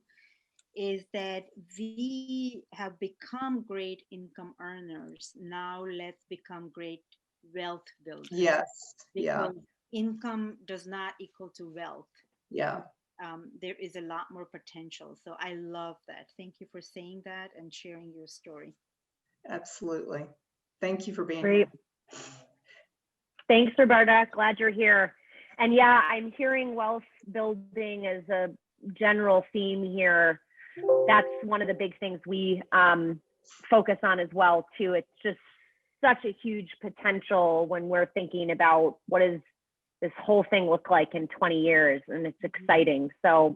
is that we have become great income earners. Now let's become great wealth builders. Yes. Because income does not equal to wealth. Yeah. There is a lot more potential. So I love that. Thank you for saying that and sharing your story. Absolutely. Thank you for being Great. here. Thanks, Roberta. Glad you're here. And yeah, I'm hearing wealth building as a general theme here. that's one of the big things we focus on as well too. It's just such a huge potential when we're thinking about what does this whole thing look like in 20 years, and it's exciting. So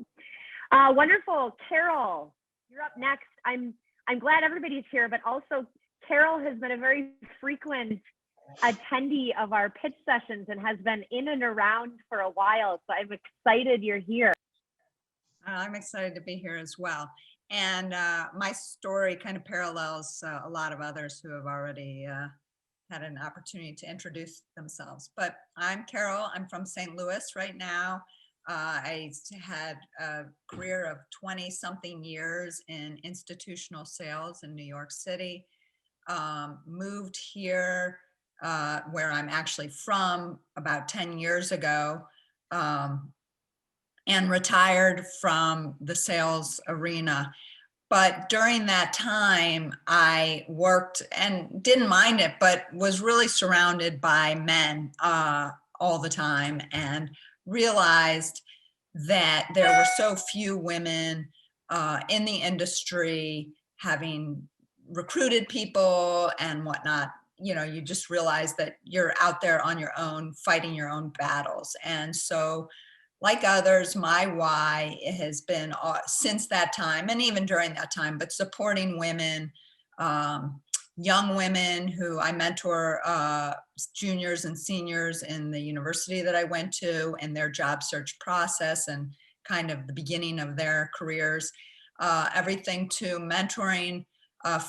wonderful. Carol, you're up next. I'm glad everybody's here, but also Carol has been a very frequent attendee of our pitch sessions and has been in and around for a while. So I'm excited you're here. I'm excited to be here as well. And my story kind of parallels a lot of others who have already had an opportunity to introduce themselves. But I'm Carol. I'm from St. Louis right now. I had a career of 20-something years in institutional sales in New York City. Moved here where I'm actually from about 10 years ago, and retired from the sales arena. But during that time, I worked and didn't mind it, but was really surrounded by men all the time, and realized that there were so few women in the industry, having recruited people and whatnot. You know, you just realize that you're out there on your own, fighting your own battles. And so, like others, my why has been since that time, and even during that time, but supporting women, young women who I mentor, juniors and seniors in the university that I went to, and their job search process and kind of the beginning of their careers, everything to mentoring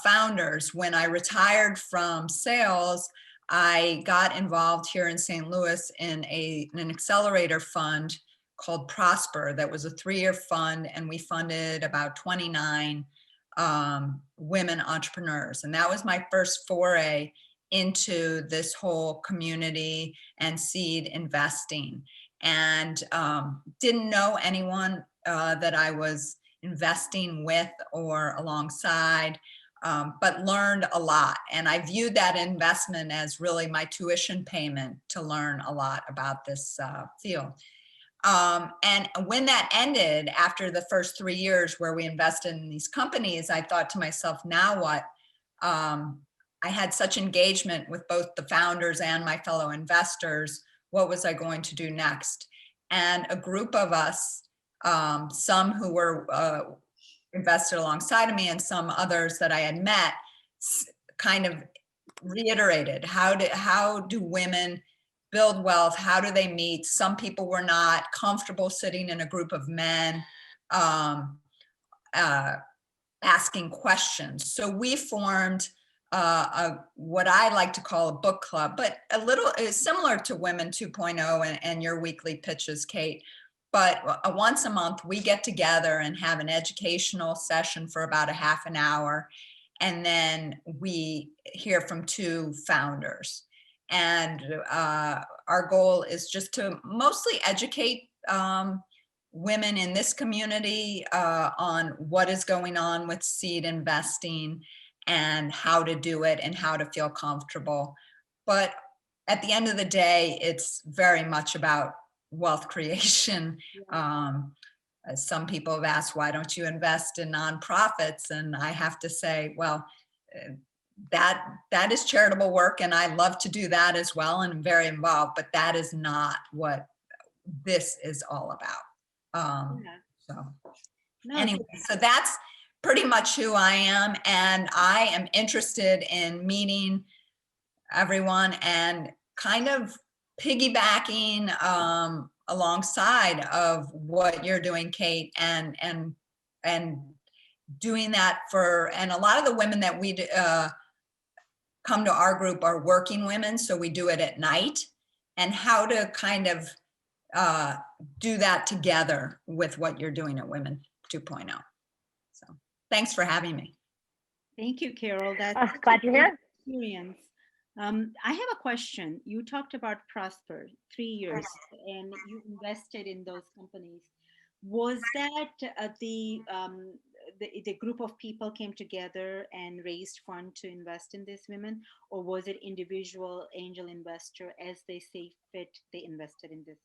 founders. When I retired from sales, I got involved here in St. Louis in an accelerator fund called Prosper. That was a 3-year fund, and we funded about 29 women entrepreneurs. And that was my first foray into this whole community and seed investing. And didn't know anyone that I was investing with or alongside, but learned a lot. And I viewed that investment as really my tuition payment to learn a lot about this field. And when that ended, after the first 3 years where we invested in these companies, I thought to myself, now what? I had such engagement with both the founders and my fellow investors. What was I going to do next? And a group of us, some who were invested alongside of me and some others that I had met, kind of reiterated, how do women build wealth? How do they meet? Some people were not comfortable sitting in a group of men asking questions. So we formed what I like to call a book club, but a little similar to Women 2.0 and your weekly pitches, Kate. But once a month, we get together and have an educational session for about a half an hour. And then we hear from 2 founders. And our goal is just to mostly educate women in this community on what is going on with seed investing and how to do it and how to feel comfortable. But at the end of the day, it's very much about wealth creation. Some people have asked, why don't you invest in nonprofits? And I have to say, well, that is charitable work, and I love to do that as well, and I'm very involved, but that is not what this is all about. Anyway, so that's pretty much who I am, and I am interested in meeting everyone and kind of piggybacking alongside of what you're doing, Kate, and doing that and a lot of the women that we come to our group are working women, so we do it at night, and how to kind of do that together with what you're doing at Women 2.0. So thanks for having me. Thank you, Carol. That's glad you're here. Experience. I have a question. You talked about Prosper, 3 years, and you invested in those companies. Was that the group of people came together and raised funds to invest in these women, or was it individual angel investor as they see fit, they invested in this?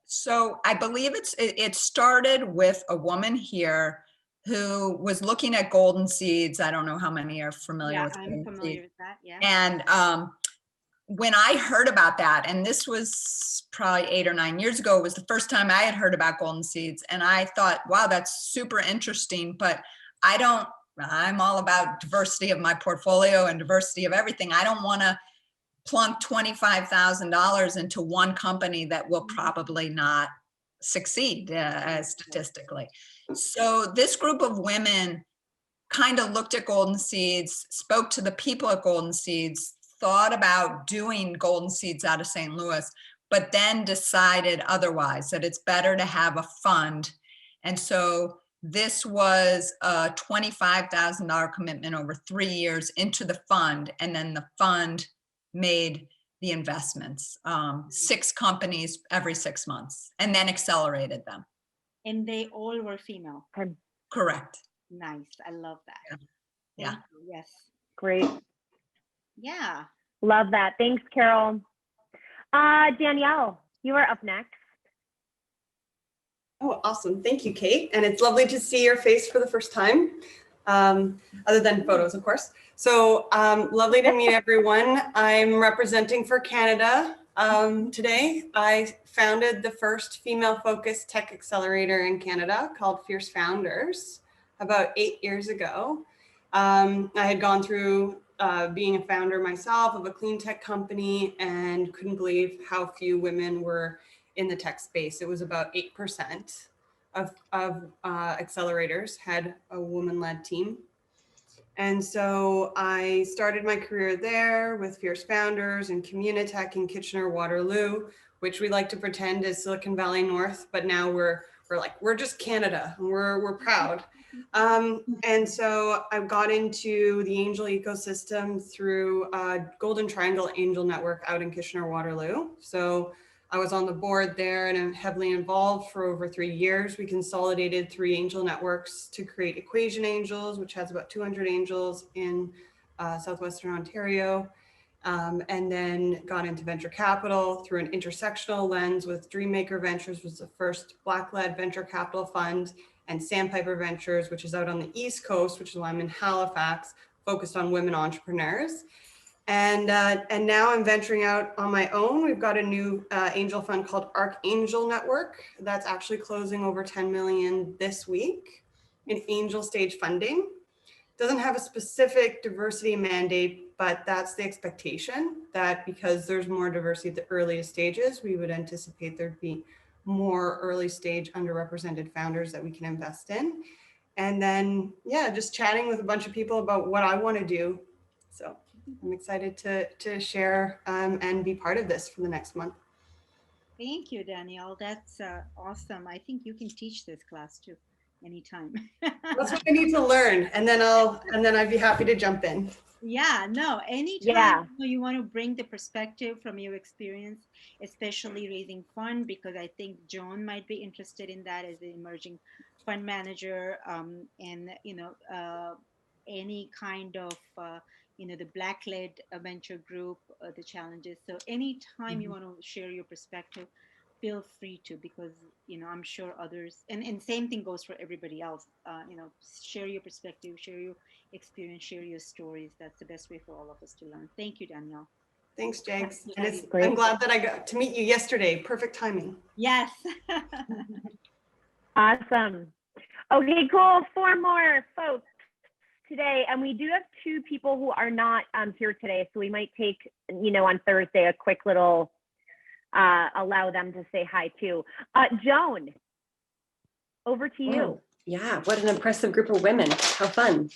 So I believe it started with a woman here who was looking at golden seeds. I don't know how many are familiar Yeah, with I'm golden familiar seeds. with that. Yeah. And when I heard about that, and this was probably 8 or 9 years ago, it was the first time I had heard about golden seeds. And I thought, wow, that's super interesting, but I'm all about diversity of my portfolio and diversity of everything. I don't want to plunk $25,000 into one company that will probably not succeed statistically. So this group of women kind of looked at Golden Seeds, spoke to the people at Golden Seeds, thought about doing Golden Seeds out of St. Louis, but then decided otherwise, that it's better to have a fund. And so this was a $25,000 commitment over 3 years into the fund. And then the fund made the investments, 6 companies every 6 months, and then accelerated them. And they all were female. Correct. Nice. I love that. Yeah. Thank you. Yes. Great. Yeah. Love that. Thanks, Carol. Danielle, you are up next. Oh, awesome. Thank you, Kate. And it's lovely to see your face for the first time, other than photos, of course. So lovely to meet everyone. I'm representing for Canada today. I founded the first female-focused tech accelerator in Canada called Fierce Founders about 8 years ago. I had gone through being a founder myself of a clean tech company and couldn't believe how few women were in the tech space. It was about 8% of accelerators had a woman-led team. And so I started my career there with Fierce Founders and Communitech in Kitchener-Waterloo, which we like to pretend is Silicon Valley North, but now we're just Canada, and we're proud. And so I got into the angel ecosystem through Golden Triangle Angel Network out in Kitchener-Waterloo. So I was on the board there and I'm heavily involved for over 3 years. We consolidated 3 angel networks to create Equation Angels, which has about 200 angels in Southwestern Ontario. And then got into venture capital through an intersectional lens with Dreammaker Ventures, was the first Black-led venture capital fund, and Sandpiper Ventures, which is out on the East Coast, which is why I'm in Halifax, focused on women entrepreneurs. And now I'm venturing out on my own. We've got a new angel fund called Archangel Network that's actually closing over 10 million this week in angel stage funding. Doesn't have a specific diversity mandate, but that's the expectation, that because there's more diversity at the earliest stages, we would anticipate there'd be more early stage underrepresented founders that we can invest in. And then, yeah, just chatting with a bunch of people about what I want to do. So I'm excited to share and be part of this for the next month. Thank you, Danielle. That's awesome. I think you can teach this class too, anytime. That's what I need to learn, and then I'd be happy to jump in. Yeah, no, anytime Yeah. you want to bring the perspective from your experience, especially raising fund, because I think Joan might be interested in that as an emerging fund manager, and any kind of the Black-led venture group, the challenges. So anytime you want to share your perspective, feel free to, because I'm sure others, and same thing goes for everybody else. Share your perspective, share your experience, share your stories. That's the best way for all of us to learn. Thank you, Danielle. Thanks, Jags. Happy to And have it's, you. I'm glad that I got to meet you yesterday. Perfect timing. Yes. Awesome. Okay, cool. 4 more folks today. And we do have 2 people who are not here today. So we might take, on Thursday, a quick little, allow them to say hi too. Joan, over to you. Oh, yeah, what an impressive group of women. How fun.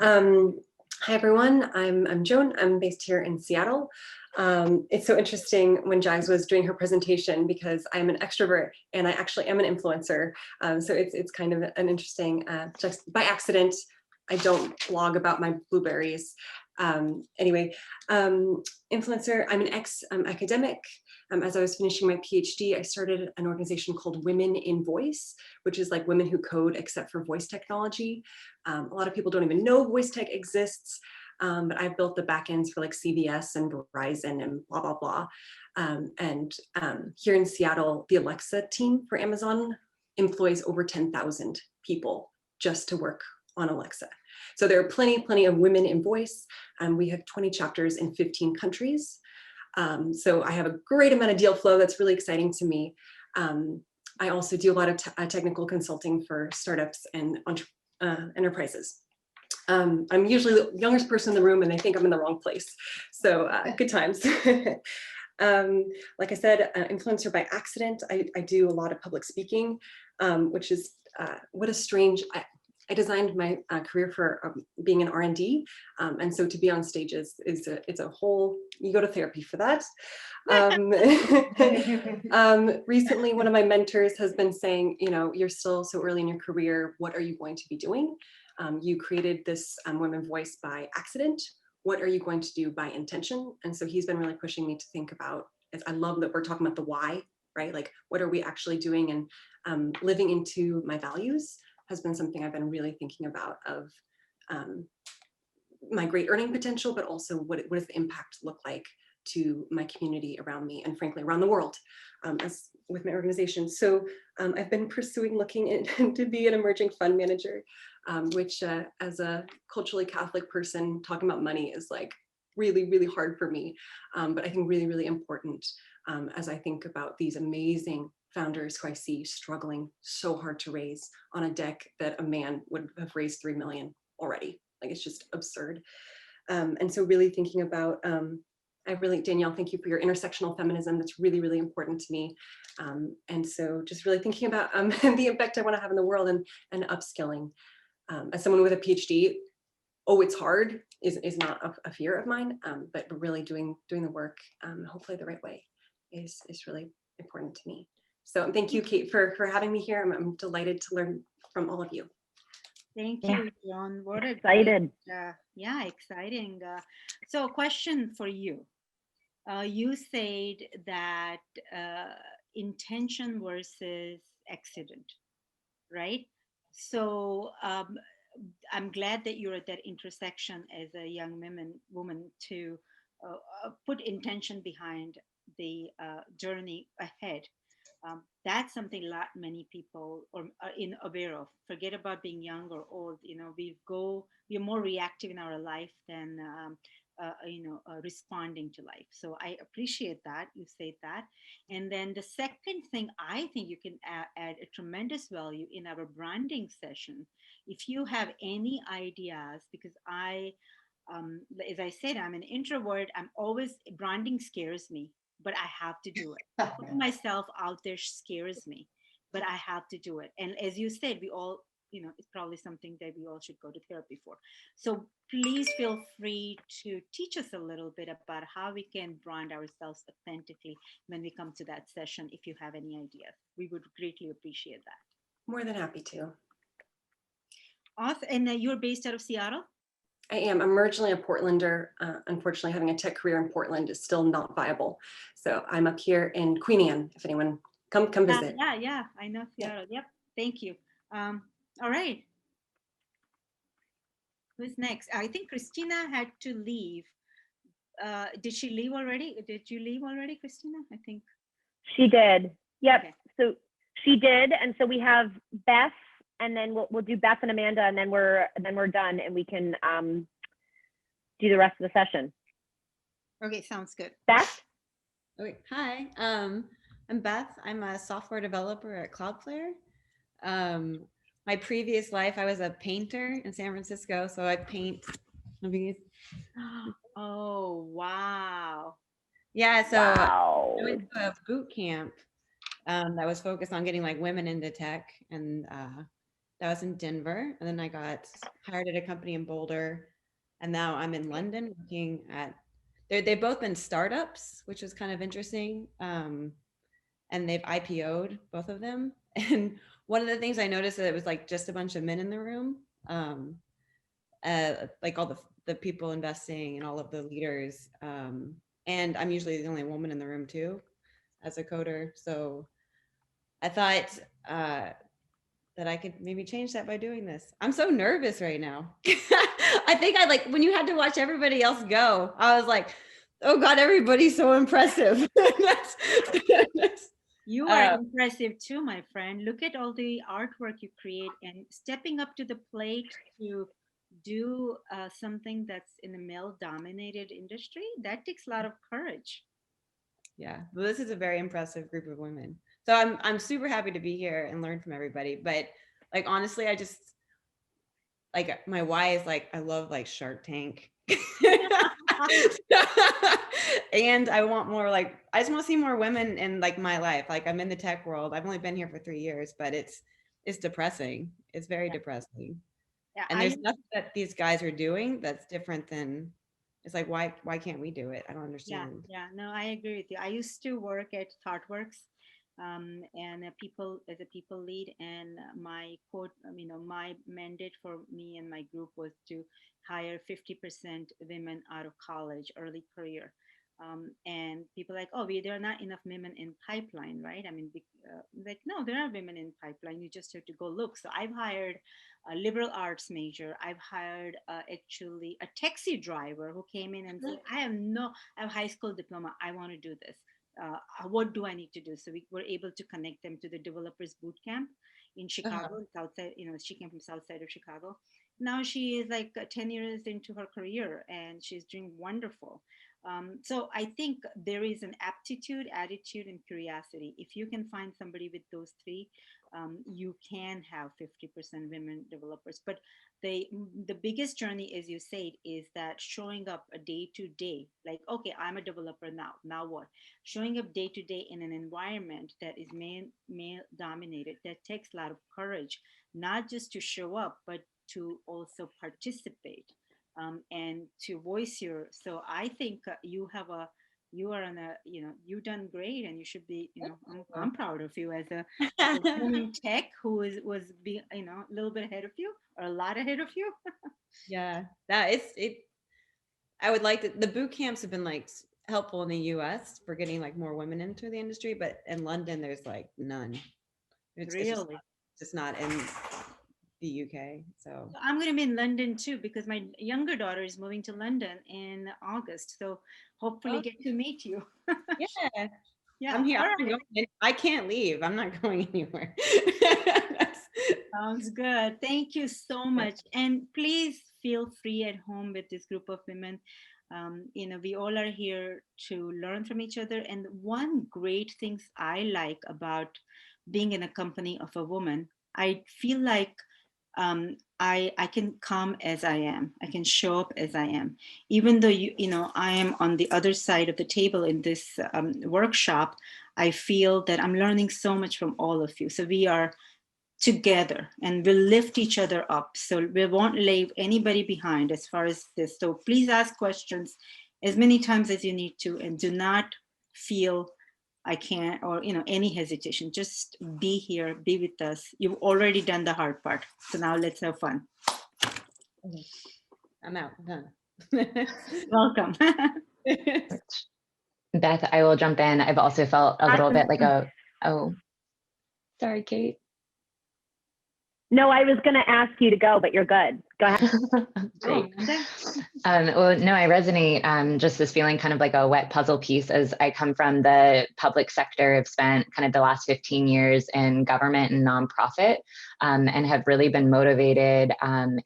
Hi, everyone. I'm Joan. I'm based here in Seattle. It's so interesting when Jags was doing her presentation because I'm an extrovert and I actually am an influencer. So it's kind of an interesting, just by accident, I don't blog about my blueberries. Anyway, influencer, I'm an ex-academic. As I was finishing my PhD, I started an organization called Women in Voice, which is like women who code except for voice technology. A lot of people don't even know voice tech exists, but I've built the backends for like CVS and Verizon and blah, blah, blah. And here in Seattle, the Alexa team for Amazon employs over 10,000 people just to work on Alexa. So there are plenty of women in voice. We have 20 chapters in 15 countries. So I have a great amount of deal flow that's really exciting to me. I also do a lot of technical consulting for startups and enterprises. I'm usually the youngest person in the room and they think I'm in the wrong place. So good times. Like I said, influencer by accident. I do a lot of public speaking, which is what a strange, I designed my career for being in R&D. And so to be on stages it's a whole, you go to therapy for that. Recently, one of my mentors has been saying, you know, you're still so early in your career. What are you going to be doing? You created this Women Voice by accident. What are you going to do by intention? And so he's been really pushing me to think about, I love that we're talking about the why, right? Like, what are we actually doing? And living into my values has been something I've been really thinking about, of my great earning potential, but also what does the impact look like to my community around me and frankly around the world as with my organization. So I've been pursuing looking to be an emerging fund manager, which as a culturally Catholic person, talking about money is like really, really hard for me. But I think really, really important as I think about these amazing founders who I see struggling so hard to raise on a deck that a man would have raised 3 million already. Like, it's just absurd. And so really thinking about, Danielle, thank you for your intersectional feminism. That's really, really important to me. And so just really thinking about the impact I want to have in the world and upskilling. As someone with a PhD, it's hard is not a fear of mine, but really doing the work, hopefully the right way, is really important to me. So thank you, Kate, for having me here. I'm delighted to learn from all of you. Thank Yeah. you, John. What a Excited. great, yeah, exciting. So question for you. You said that intention versus accident, right? So I'm glad that you're at that intersection as a young woman to put intention behind the journey ahead. That's something many people are aware of. Forget about being young or old. You know, we're more reactive in our life than responding to life. So I appreciate that you said that. And then the second thing, I think you can add a tremendous value in our branding session. If you have any ideas, because as I said, I'm an introvert. Branding scares me, but I have to do it. Putting myself out there scares me, but I have to do it. And as you said, we all, it's probably something that we all should go to therapy for. So please feel free to teach us a little bit about how we can brand ourselves authentically when we come to that session. If you have any ideas, we would greatly appreciate that. More than happy to. Awesome. And you're based out of Seattle? I am. I'm originally a Portlander. Unfortunately, having a tech career in Portland is still not viable. So I'm up here in Queen Anne. If anyone come visit. Yeah. I know Seattle. Yep. Thank you. All right. Who's next? I think Christina had to leave. Did she leave already? Did you leave already, Christina? I think She did. Yep. Okay. So she did, and so we have Beth, and then we'll do Beth and Amanda, and then we're done, and we can do the rest of the session. Okay, sounds good. Beth. Okay. Hi, I'm Beth. I'm a software developer at Cloudflare. My previous life, I was a painter in San Francisco, so I paint. Oh, wow. Yeah, so Wow. I went to a boot camp that was focused on getting like women into tech, and that was in Denver. And then I got hired at a company in Boulder, and now I'm in London working at. They've both been startups, which is kind of interesting, and they've IPO'd, both of them. And one of the things I noticed that it was like just a bunch of men in the room, like all the people investing and all of the leaders. And I'm usually the only woman in the room too, as a coder. So I thought that I could maybe change that by doing this. I'm so nervous right now. I think when you had to watch everybody else go, I was like, oh God, everybody's so impressive. You are Uh, impressive too, my friend. Look at all the artwork you create and stepping up to the plate to do something that's in a male-dominated industry. That takes a lot of courage. Yeah, well, this is a very impressive group of women. So I'm super happy to be here and learn from everybody. But like honestly, I just like my why is like I love like Shark Tank. And I want more like I just want to see more women in like my life. Like I'm in the tech world. I've only been here for 3 years, but it's depressing. It's very depressing. Yeah, And there's nothing that these guys are doing that's different than it's like why can't we do it? I don't understand. yeah, no, I agree with you. I used to work at ThoughtWorks, and people as a people lead, and my quote, my mandate for me and my group was to hire 50% women out of college, early career. And people like, oh, there are not enough women in pipeline, right? I mean, like, no, there are women in pipeline. You just have to go look. So I've hired a liberal arts major. I've hired actually a taxi driver who came in and said, I have high school diploma. I want to do this. What do I need to do? So we were able to connect them to the developers boot camp in Chicago, south side, she came from south side of Chicago. Now she is like 10 years into her career and she's doing wonderful. So I think there is an aptitude, attitude, and curiosity. If you can find somebody with those three, you can have 50% women developers. But the biggest journey, as you said, is that showing up a day to day. Like, okay, I'm a developer now. Now what? Showing up day to day in an environment that is male dominated. That takes a lot of courage, not just to show up, but to also participate, and to voice your. So I think you are on a, you've done great, and you should be, I'm proud of you as a woman in tech who was being, a little bit ahead of you or a lot ahead of you. Yeah, that it's it. I would like the boot camps have been like helpful in the U.S. for getting like more women into the industry, but in London there's like none. It's Really? just not in the UK. So I'm going to be in London too because my younger daughter is moving to London in August. So hopefully get to meet you. yeah, Yeah. I'm here. All I'm right. not going, I can't leave. I'm not going anywhere. Sounds good. Thank you so much. And please feel free at home with this group of women. We all are here to learn from each other. And one great things I like about being in a company of a woman, I feel like I can come as I am. I can show up as I am, even though I am on the other side of the table in this workshop. I feel that I'm learning so much from all of you. So we are together and we'll lift each other up. So we won't leave anybody behind as far as this. So please ask questions as many times as you need to, and do not feel I can't, or any hesitation. Just be here, be with us. You've already done the hard part. So now let's have fun. I'm out. Done. Welcome. Beth, I will jump in. I've also felt a little bit like oh, sorry, Kate. No, I was going to ask you to go, but you're good. Go ahead. Great. Well, no, I resonate. Just this feeling kind of like a wet puzzle piece as I come from the public sector. I've spent kind of the last 15 years in government and nonprofit, and have really been motivated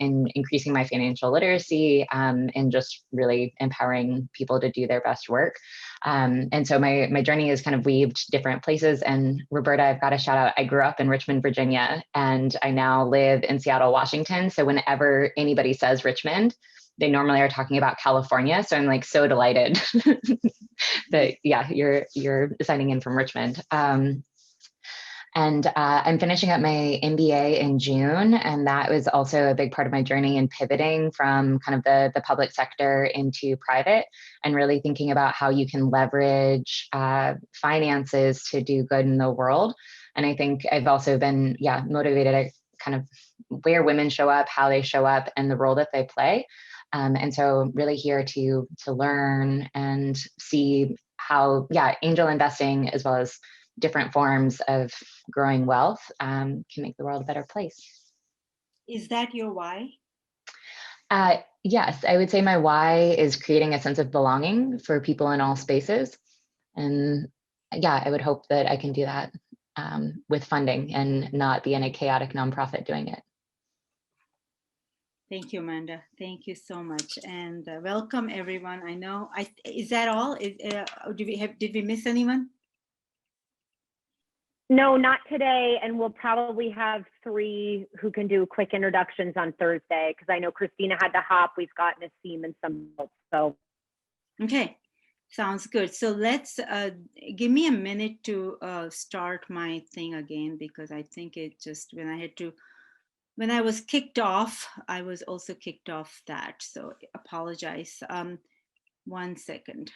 in increasing my financial literacy, and just really empowering people to do their best work. And so my journey is kind of weaved different places. And Roberta, I've got to shout out, I grew up in Richmond, Virginia, and I now live in Seattle, Washington. So whenever anybody says Richmond, they normally are talking about California. So I'm like so delighted that, yeah, you're signing in from Richmond. And I'm finishing up my MBA in June, and that was also a big part of my journey in pivoting from kind of the public sector into private, and really thinking about how you can leverage finances to do good in the world. And I think I've also been, motivated at kind of where women show up, how they show up, and the role that they play. And so really here to learn and see how, angel investing as well as different forms of growing wealth can make the world a better place. Is that your why? Yes, I would say my why is creating a sense of belonging for people in all spaces. And yeah, I would hope that I can do that with funding and not be in a chaotic nonprofit doing it. Thank you, Amanda. Thank you so much, and welcome everyone. I know. Is that all? Did we miss anyone? No, not today. And we'll probably have 3 who can do quick introductions on Thursday, because I know Christina had to hop. We've got Nassim and some else. So, Okay, sounds good. So let's give me a minute to start my thing again, because I think it just when I was kicked off, I was also kicked off that. So apologize. 1 second.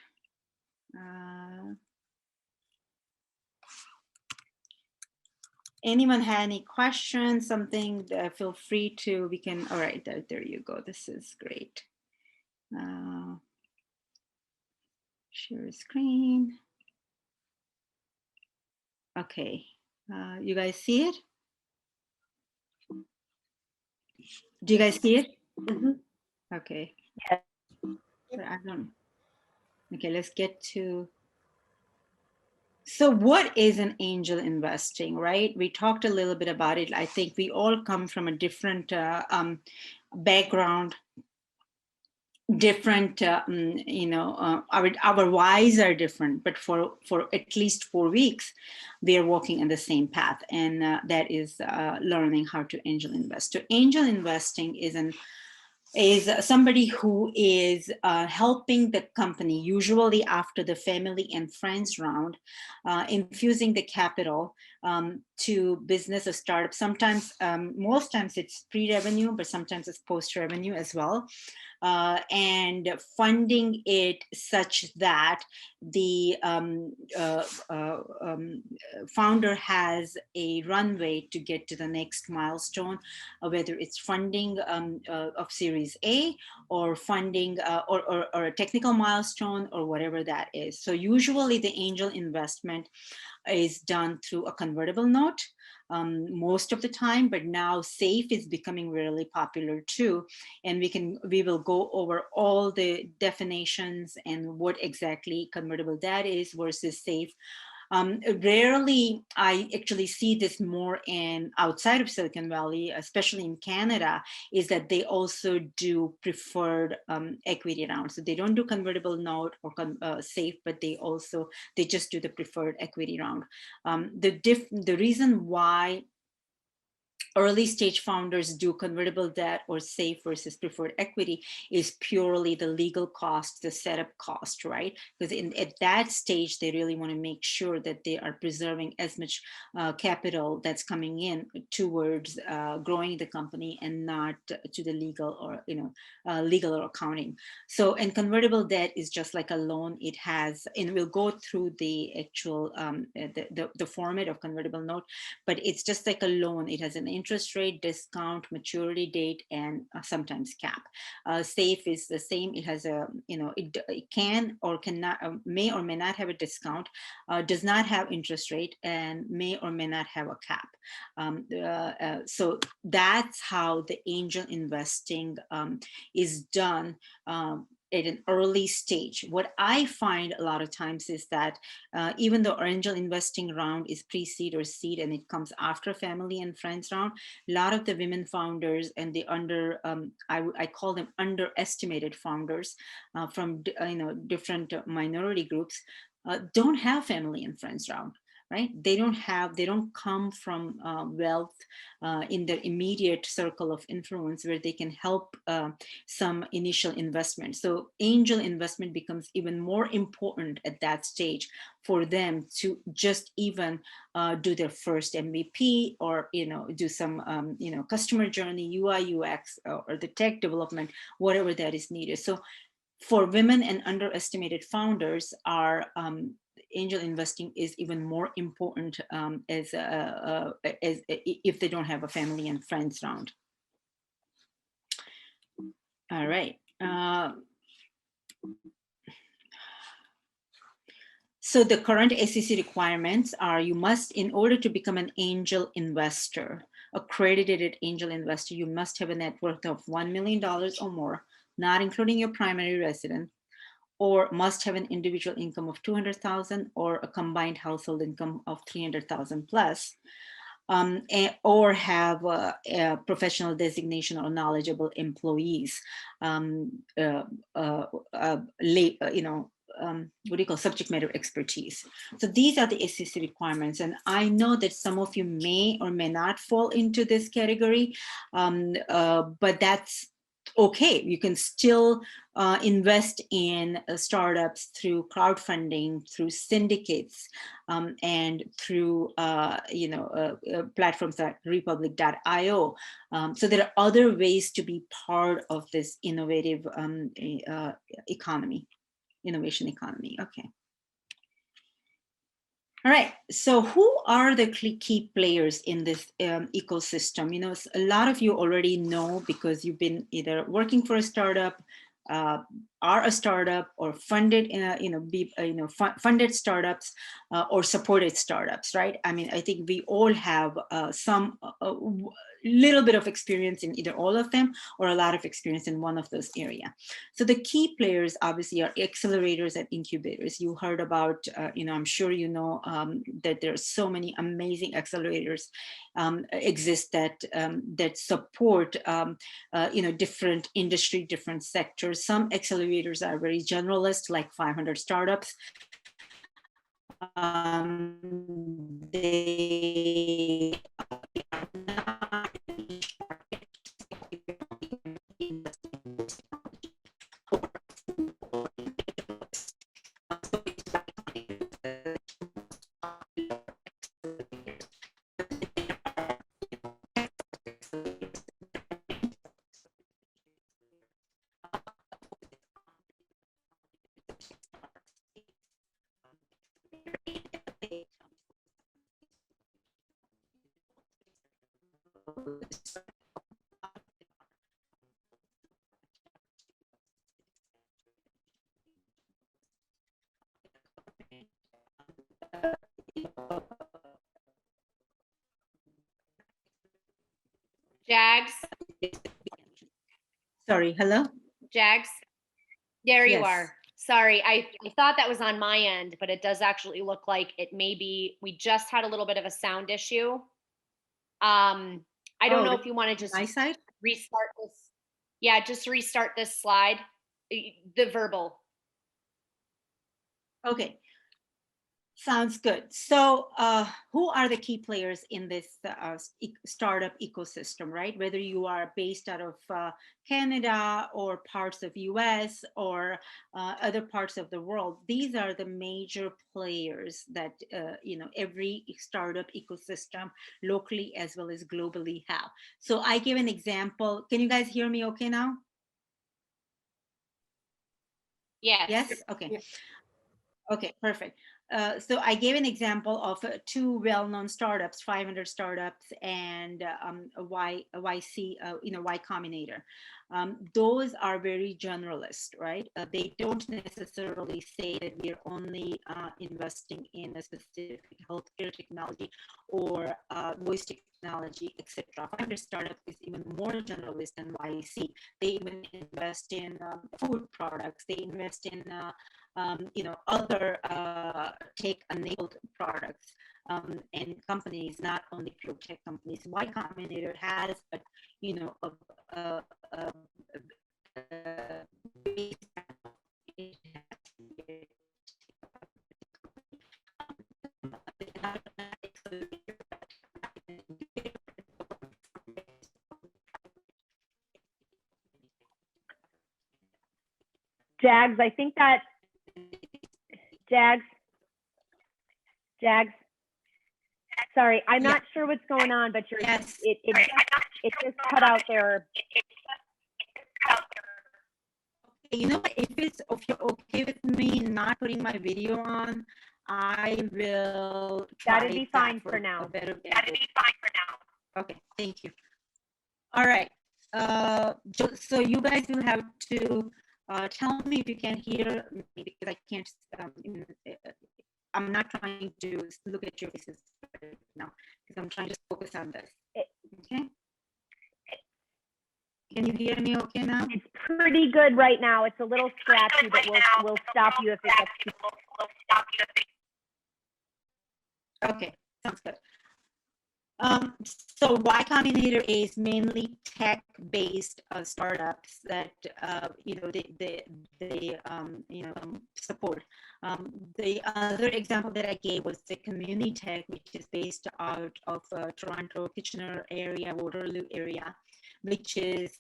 Anyone had any questions, something, feel free to, we can, all right, there you go. This is great. Share screen. Okay, you guys see it? Do you guys see it? Mhm. Okay. Yeah. But I don't, okay, let's get to, so what is an angel investing, right? We talked a little bit about it. I think we all come from a different background, different, our whys are different, but for at least 4 weeks, we are walking in the same path, and that is learning how to angel invest. So angel investing is somebody who is helping the company, usually after the family and friends round, infusing the capital to business or startup. Sometimes, most times it's pre-revenue, but sometimes it's post-revenue as well. And funding it such that the founder has a runway to get to the next milestone, whether it's funding of Series A or funding or a technical milestone or whatever that is. So usually the angel investment is done through a convertible note most of the time, but now SAFE is becoming really popular too. And we will go over all the definitions and what exactly convertible debt is versus SAFE. Rarely, I actually see this more in outside of Silicon Valley, especially in Canada, is that they also do preferred equity rounds. So they don't do convertible note or SAFE, but they just do the preferred equity round. The reason why early stage founders do convertible debt or SAFE versus preferred equity is purely the legal cost, the setup cost, right? Because at that stage, they really want to make sure that they are preserving as much capital that's coming in towards growing the company and not to the legal or, legal or accounting. So, and convertible debt is just like a loan. It has, and we'll go through the actual, the format of convertible note, but it's just like a loan. It has an interest rate, discount, maturity date, and sometimes cap. SAFE is the same. It has a, it can or cannot, may or may not have a discount, does not have interest rate, and may or may not have a cap. So that's how the angel investing is done at an early stage. What I find a lot of times is that even though our angel investing round is pre-seed or seed and it comes after family and friends round, a lot of the women founders and the I call them underestimated founders from different minority groups don't have family and friends round. Right? They don't come from wealth in their immediate circle of influence where they can help some initial investment. So angel investment becomes even more important at that stage for them to just even do their first MVP or, do some, customer journey, UI, UX, or the tech development, whatever that is needed. So for women and underestimated founders, are angel investing is even more important as if they don't have a family and friends round. All right. So the current SEC requirements are you must, in order to become an angel investor, accredited angel investor, you must have a net worth of $1 million or more, not including your primary residence, or must have an individual income of 200,000 or a combined household income of 300,000 plus, or have a professional designation or knowledgeable employees, what do you call subject matter expertise. So these are the SEC requirements. And I know that some of you may or may not fall into this category, but that's okay. You can still invest in startups through crowdfunding, through syndicates, and through platforms like Republic.io. So there are other ways to be part of this innovative economy. Innovation economy. Okay. All right. So who are the key players in this ecosystem? You know, a lot of you already know because you've been either working for a startup, are a startup, or funded, funded startups or supported startups, right? I mean, I think we all have some little bit of experience in either all of them or a lot of experience in one of those areas. So the key players obviously are accelerators and incubators. You heard about, I'm sure you know that there are so many amazing accelerators exist that support, different industry, different sectors. Some accelerators are very generalist, like 500 startups. They are not Jags. Sorry, hello? Jags. There you Yes. are. Sorry, I thought that was on my end, but it does actually look like it may be, we just had a little bit of a sound issue. I don't know if you want to just my side? restart this. Yeah, just restart this slide, the verbal. Okay. Sounds good. So who are the key players in this startup ecosystem, right? Whether you are based out of Canada or parts of US or other parts of the world, these are the major players that, every startup ecosystem locally as well as globally have. So I give an example. Can you guys hear me okay now? Yes. Yes? Okay. Yeah. Okay, perfect. So I gave an example of two well-known startups, 500 startups and YC, Y Combinator. Those are very generalist, right? They don't necessarily say that we're only investing in a specific healthcare technology or voice technology, etc. 500 startup is even more generalist than YC. They even invest in food products. They invest in other tech-enabled products and companies, not only pure tech companies. Y Combinator has Jags, I think that Jags. Sorry, I'm not sure what's going on, but it just cut out there. You know, if you're okay with me not putting my video on, I will. That'd be fine for now. Okay, thank you. All right. So you guys will have to tell me if you can hear me because I can't. I'm not trying to look at your faces right now because I'm trying to focus on this. Okay. Can you hear me okay now? It's pretty good right now. It's a little scratchy, but we'll stop you if it gets too. Okay, sounds good. So Y Combinator is mainly tech-based startups that support. The other example that I gave was the Community Tech, which is based out of Toronto, Kitchener area, Waterloo area, which is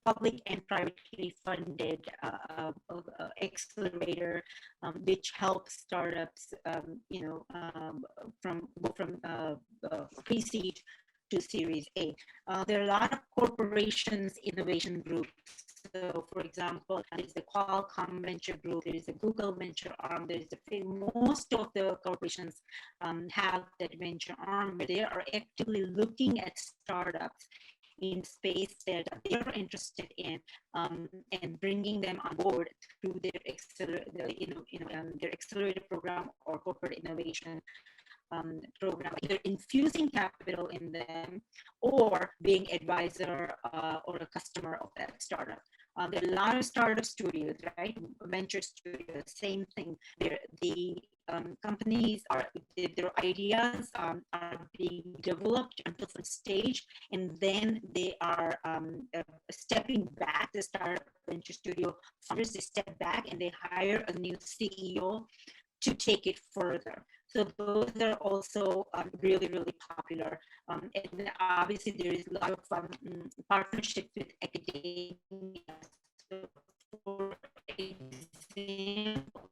public and privately funded accelerator, which helps startups, from pre-seed to Series A. There are a lot of corporations innovation groups. So, for example, there's the Qualcomm Venture Group, there is the Google Venture Arm, there is most of the corporations have that venture arm where they are actively looking at startups in space that they're interested in, and bringing them on board through their accelerator program or corporate innovation program, either infusing capital in them or being advisor or a customer of that startup. There are a lot of startup studios, right? Venture studios, same thing. The companies their ideas are being developed until some stage, and then they are stepping back. The startup venture studio founders, they step back and they hire a new CEO to take it further. So those are also really, really popular. And obviously there is a lot of partnership with academia. So for example,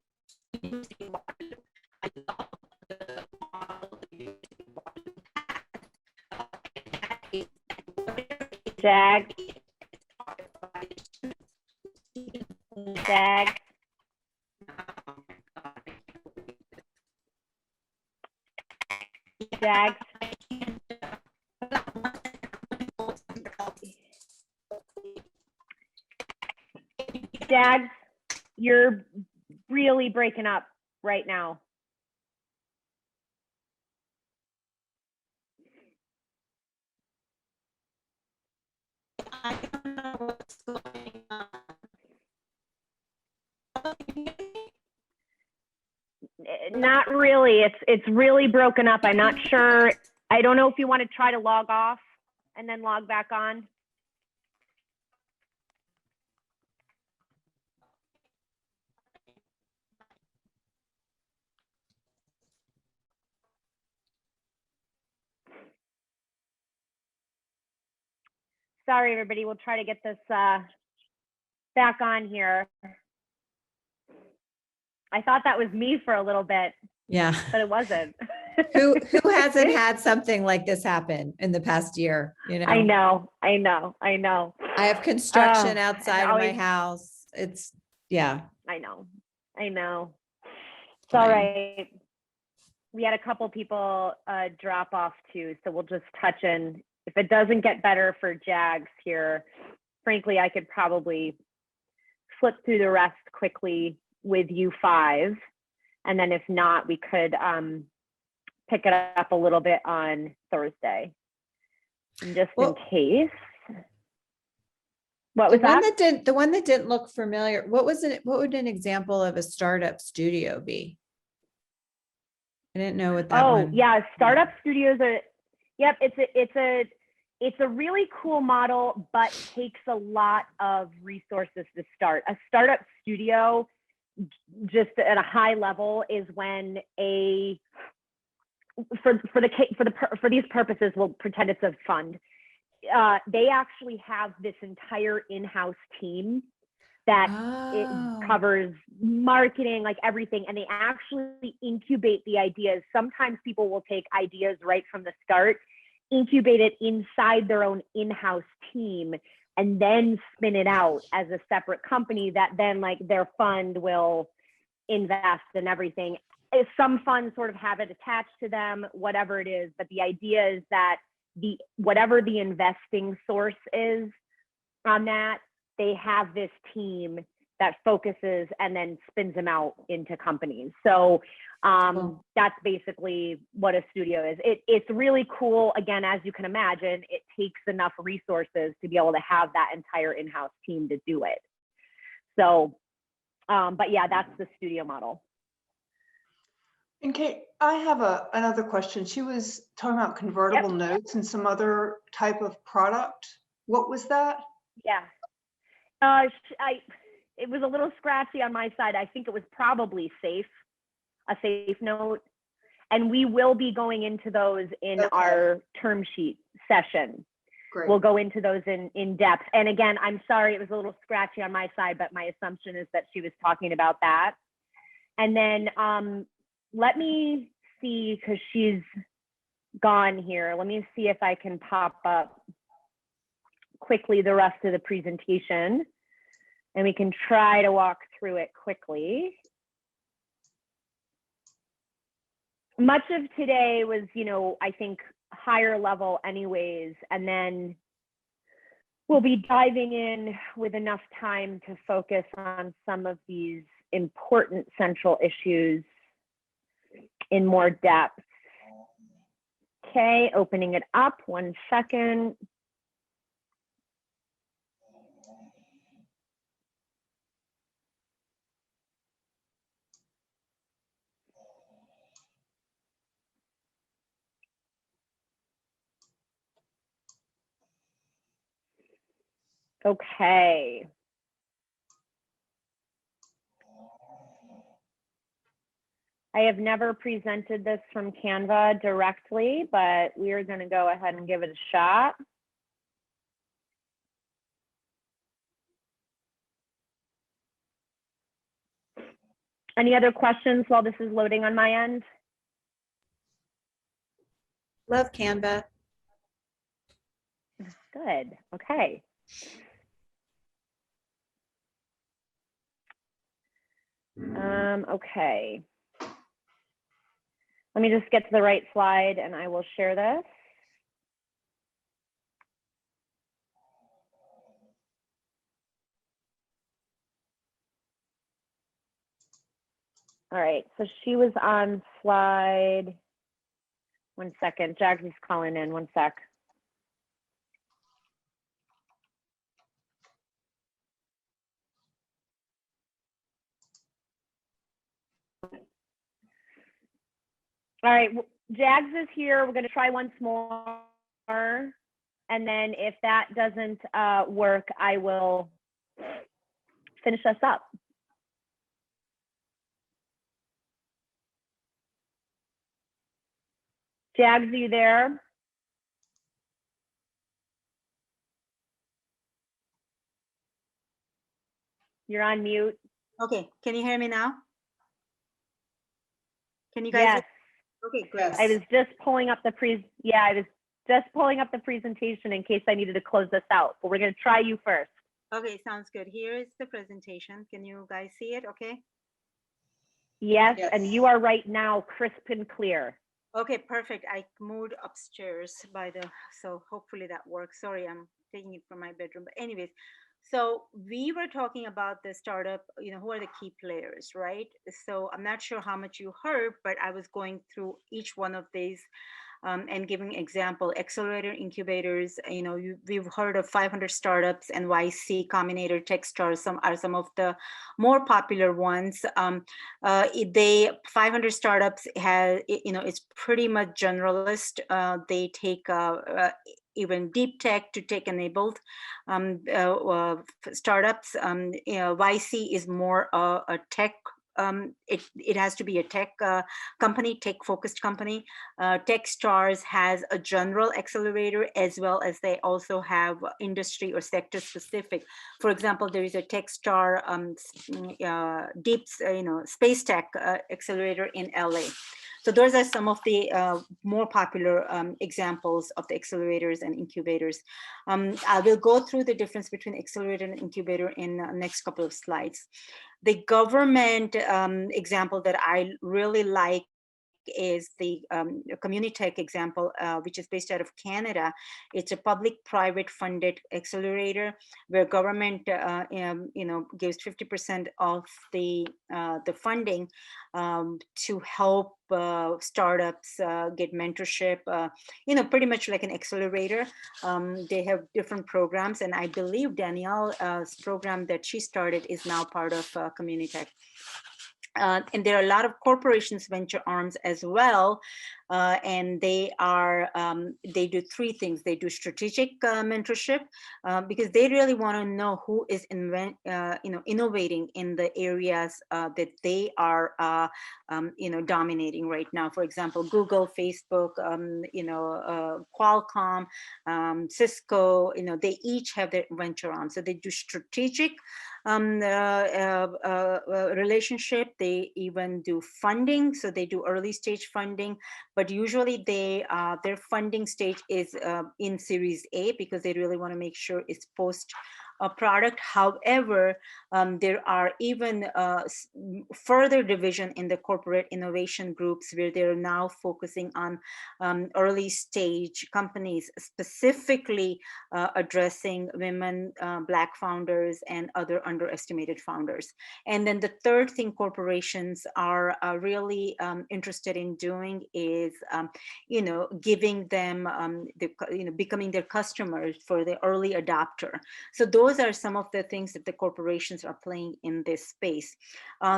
I love the model that University of Waterloo has. Jag. Jag. Jags, you're really breaking up right now. I don't know what's going on. Not really. It's really broken up. I'm not sure. I don't know if you want to try to log off and then log back on. Sorry, everybody. We'll try to get this back on here. I thought that was me for a little bit, Yeah. but it wasn't. Who hasn't had something like this happen in the past year? I know. I have construction Oh, outside of my house. It's, yeah. I know. It's Fine. all right. We had a couple people drop off too, so we'll just touch in. If it doesn't get better for Jags here, frankly, I could probably flip through the rest quickly with you five. And then if not, we could pick it up a little bit on Thursday. And just in case. What was that? The one that didn't look familiar. What would an example of a startup studio be? I didn't know what that one. Oh, yeah, startup studios are, yep, it's a really cool model, but takes a lot of resources to start. A startup studio, just at a high level, is when for these purposes, we'll pretend it's a fund. They actually have this entire in-house team that it covers marketing, like everything, and they actually incubate the ideas. Sometimes people will take ideas right from the start, incubate it inside their own in-house team, and then spin it out as a separate company that then, like, their fund will invest in everything. Some funds sort of have it attached to them, whatever it is, but the idea is that whatever the investing source is on that, they have this team that focuses and then spins them out into companies. So that's basically what a studio is. It's really cool. Again, as you can imagine, it takes enough resources to be able to have that entire in-house team to do it. So, but yeah, that's the studio model. And Kate, I have another question. She was talking about convertible notes and some other type of product. What was that? Yeah. It was a little scratchy on my side. I think it was probably a safe note. And we will be going into those in our term sheet session. Great. We'll go into those in depth. And again, I'm sorry, it was a little scratchy on my side, but my assumption is that she was talking about that. And then let me see, because she's gone here. Let me see if I can pop up quickly the rest of the presentation, and we can try to walk through it quickly. Much of today was, I think higher level anyways, and then we'll be diving in with enough time to focus on some of these important central issues in more depth. Okay, opening it up, 1 second. Okay. I have never presented this from Canva directly, but we are going to go ahead and give it a shot. Any other questions while this is loading on my end? Love Canva. Good. Okay. Okay. Let me just get to the right slide and I will share this. All right, so she was on slide, 1 second, Jags is calling in, 1 sec. All right, Jags is here. We're going to try once more. And then if that doesn't work, I will finish us up. Jags, are you there? You're on mute. Okay, can you hear me now? Can you guys? Yes. Okay, great. I was just pulling up the I was just pulling up the presentation in case I needed to close this out, but we're going to try you first. Okay, sounds good. Here is the presentation. Can you guys see it? Okay. Yes, and you are right now crisp and clear. Okay, perfect. I moved upstairs so hopefully that works. Sorry, I'm taking it from my bedroom. But anyways, so we were talking about the startup, who are the key players, right? So I'm not sure how much you heard, but I was going through each one of these and giving example, accelerator incubators, we've heard of 500 startups, NYC, Combinator, Techstars, are some of the more popular ones. 500 startups it's pretty much generalist. They take even deep tech to tech enabled startups. YC is more a tech. It has to be a tech company, tech focused company. Techstars has a general accelerator as well as they also have industry or sector specific. For example, there is a Techstar deep, space tech accelerator in LA. So those are some of the more popular examples of the accelerators and incubators. I will go through the difference between accelerator and incubator in the next couple of slides. The government example that I really like is the Communitech example, which is based out of Canada. It's a public-private funded accelerator where government, gives 50% of the funding to help startups get mentorship. Pretty much like an accelerator. They have different programs, and I believe Danielle's program that she started is now part of Communitech. And there are a lot of corporations, venture arms as well, and they do three things. They do strategic mentorship because they really want to know who is innovating in the areas that they are dominating right now. For example, Google, Facebook, Qualcomm, Cisco. They each have their venture arms, so they do strategic relationship. They even do funding, so they do early stage funding, but usually their funding stage is in Series A because they really want to make sure it's post a product. However, there are even further division in the corporate innovation groups where they're now focusing on early stage companies, specifically addressing women, Black founders, and other underestimated founders. And then the third thing corporations are really interested in doing is, giving them, becoming their customers for the early adopter. So those are some of the things that the corporations are playing in this space.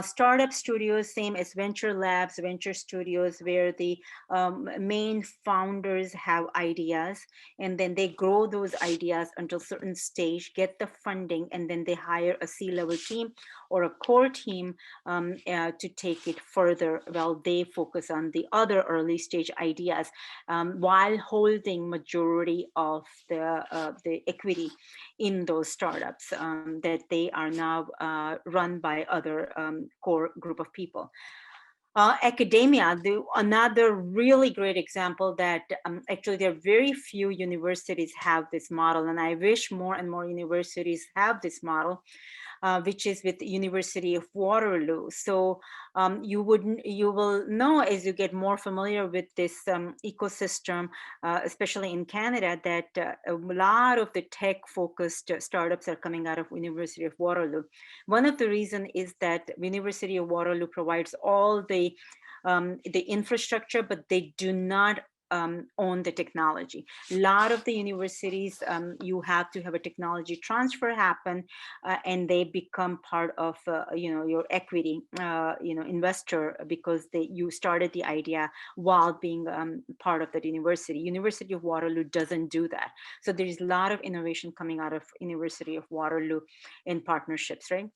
Startup studios, same as venture labs, venture studios, where the main founders have ideas, and then they grow those ideas until a certain stage, get the funding, and then they hire a C-level team or a core team to take it further while they focus on the other early stage ideas, while holding majority of the equity in those startups that they are now run by other core group of people. Academia, another really great example that actually there are very few universities have this model, and I wish more and more universities have this model, which is with the University of Waterloo. So you will know as you get more familiar with this ecosystem, especially in Canada, that a lot of the tech-focused startups are coming out of University of Waterloo. One of the reasons is that University of Waterloo provides all the infrastructure, but they do not own the technology. A lot of the universities, you have to have a technology transfer happen, and they become part of your equity investor because you started the idea while being part of that university. University of Waterloo doesn't do that. So there is a lot of innovation coming out of University of Waterloo in partnerships, right?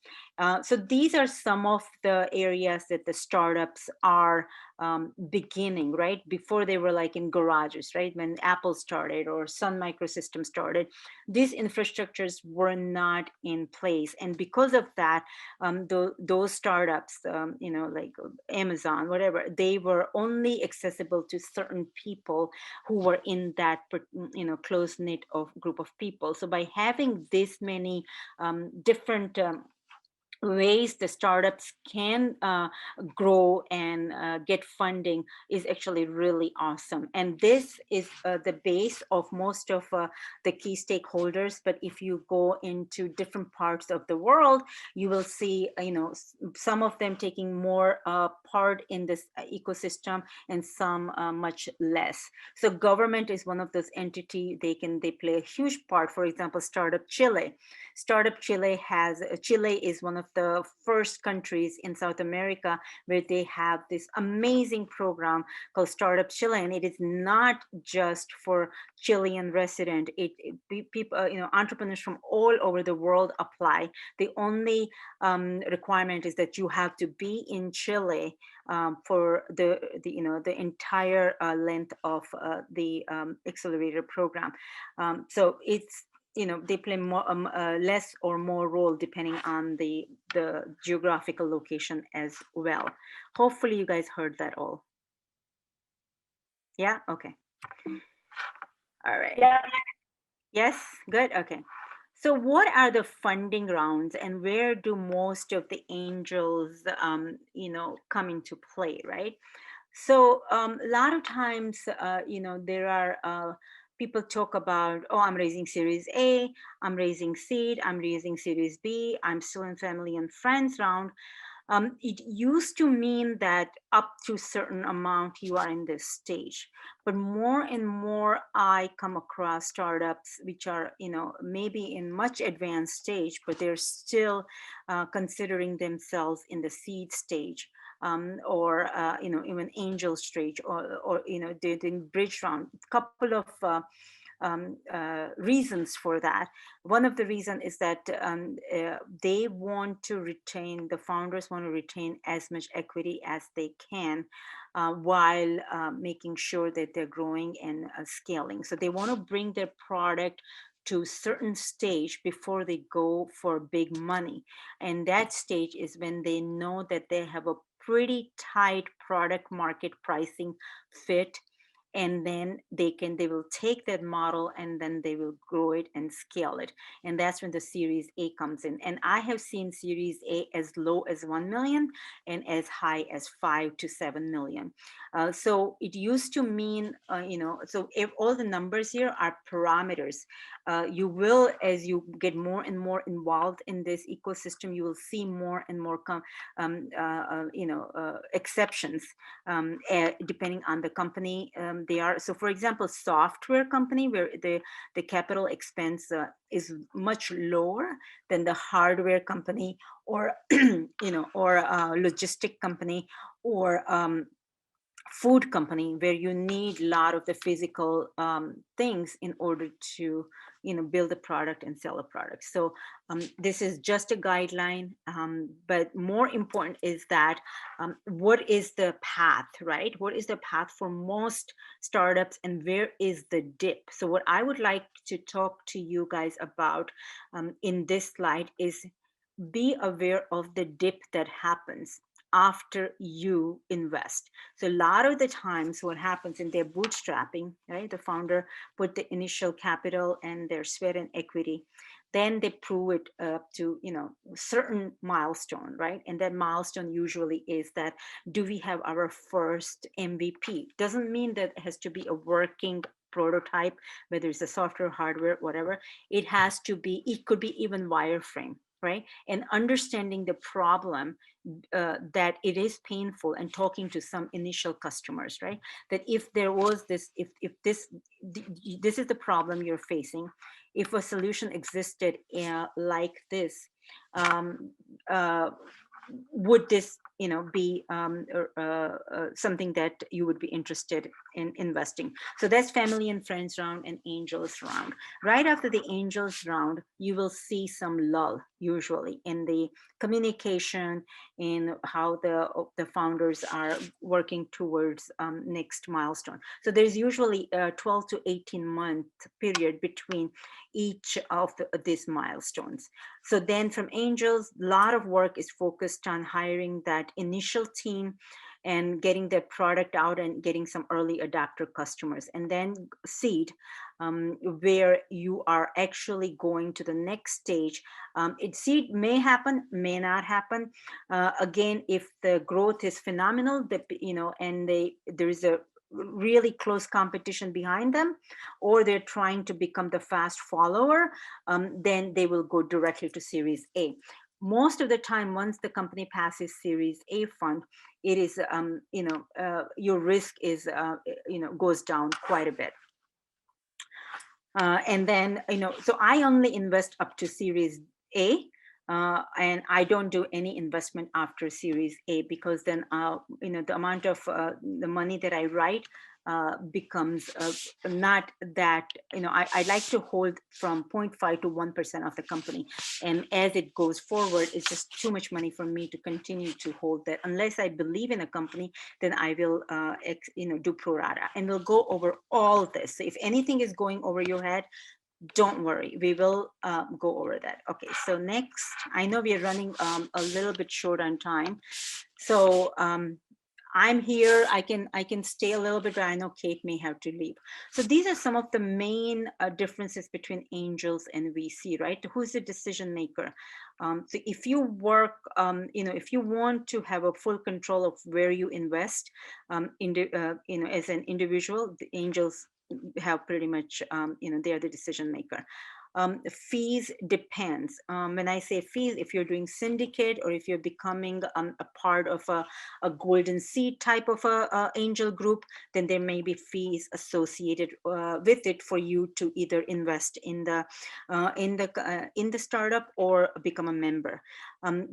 So these are some of the areas that the startups are beginning, right? Before they were like in garages, right? When Apple started or Sun Microsystems started, these infrastructures were not in place. And because of that, those startups, like Amazon, whatever, they were only accessible to certain people who were in that, close-knit group of people. So by having this many different ways the startups can grow and get funding is actually really awesome. And this is the base of most of the key stakeholders. But if you go into different parts of the world, you will see, some of them taking more part in this ecosystem and some much less. So government is one of those entities. They play a huge part. For example, Startup Chile. Startup Chile is one of the first countries in South America where they have this amazing program called Startup Chile, and it is not just for Chilean resident. People, entrepreneurs from all over the world apply. The only requirement is that you have to be in Chile for the entire length of the accelerator program. So it's they play more, less or more role depending on the geographical location as well. Hopefully you guys heard that all. Yeah, okay. All right. Yeah. Yes, good, okay. So what are the funding rounds and where do most of the angels, come into play, right? So a lot of times, there are people talk about, oh, I'm raising Series A, I'm raising seed, I'm raising Series B, I'm still in family and friends round. It used to mean that up to certain amount you are in this stage, but more and more I come across startups which are, maybe in much advanced stage, but they're still considering themselves in the seed stage. Or even angel stage, or they're doing bridge round. Couple of reasons for that. One of the reason is that they want to retain, the founders want to retain as much equity as they can, while making sure that they're growing and scaling. So they want to bring their product to a certain stage before they go for big money. And that stage is when they know that they have a pretty tight product market pricing fit, and then they will take that model and then they will grow it and scale it. And that's when the Series A comes in. And I have seen Series A as low as 1 million and as high as 5 to 7 million. So it used to mean, so if all the numbers here are parameters, you will, as you get more and more involved in this ecosystem, you will see more and more exceptions, depending on the company they are. So for example, software company where the capital expense is much lower than the hardware company, or or logistic company, or food company, where you need a lot of the physical things in order to build a product and sell a product. So this is just a guideline, but more important is that what is the path, right? What is the path for most startups, and where is the dip? So what I would like to talk to you guys about in this slide is be aware of the dip that happens after you invest. So a lot of the times what happens in their bootstrapping, right? The founder put the initial capital and their sweat and equity. Then they prove it up to, certain milestone, right? And that milestone usually is that, do we have our first MVP? Doesn't mean that it has to be a working prototype, whether it's a software, hardware, whatever. It has to be, it could be even wireframe, right? And understanding the problem, that it is painful, and talking to some initial customers, right? That if there was this, if this is the problem you're facing, if a solution existed like this, would this be something that you would be interested in investing? So that's family and friends round and angels round. Right after the angels round, you will see some lull usually in the communication, in how the founders are working towards next milestone. So there's usually a 12 to 18 month period between each of these milestones. So then from angels, a lot of work is focused on hiring that initial team and getting their product out and getting some early adopter customers. And then seed, where you are actually going to the next stage. Seed may happen, may not happen. Again, if the growth is phenomenal, and there is a really close competition behind them, or they're trying to become the fast follower, then they will go directly to Series A. Most of the time, once the company passes Series A fund, it is, your risk is, goes down quite a bit. And then, so I only invest up to Series A. And I don't do any investment after Series A, because then, the amount of the money that I write becomes not that, I like to hold from 0.5 to 1% of the company. And as it goes forward, it's just too much money for me to continue to hold that. Unless I believe in a company, then I will, do pro rata. And we'll go over all this. So if anything is going over your head, don't worry, we will go over that. Okay, so next, I know we are running a little bit short on time. So I'm here. I can stay a little bit, but I know Kate may have to leave. So these are some of the main differences between angels and VC, right? Who's the decision maker? So if you work, if you want to have a full control of where you invest, as an individual, the angels have pretty much, they are the decision maker. Fees depends. When I say fees, if you're doing syndicate or if you're becoming a part of a golden seed type of a angel group, then there may be fees associated with it for you to either invest in the startup or become a member.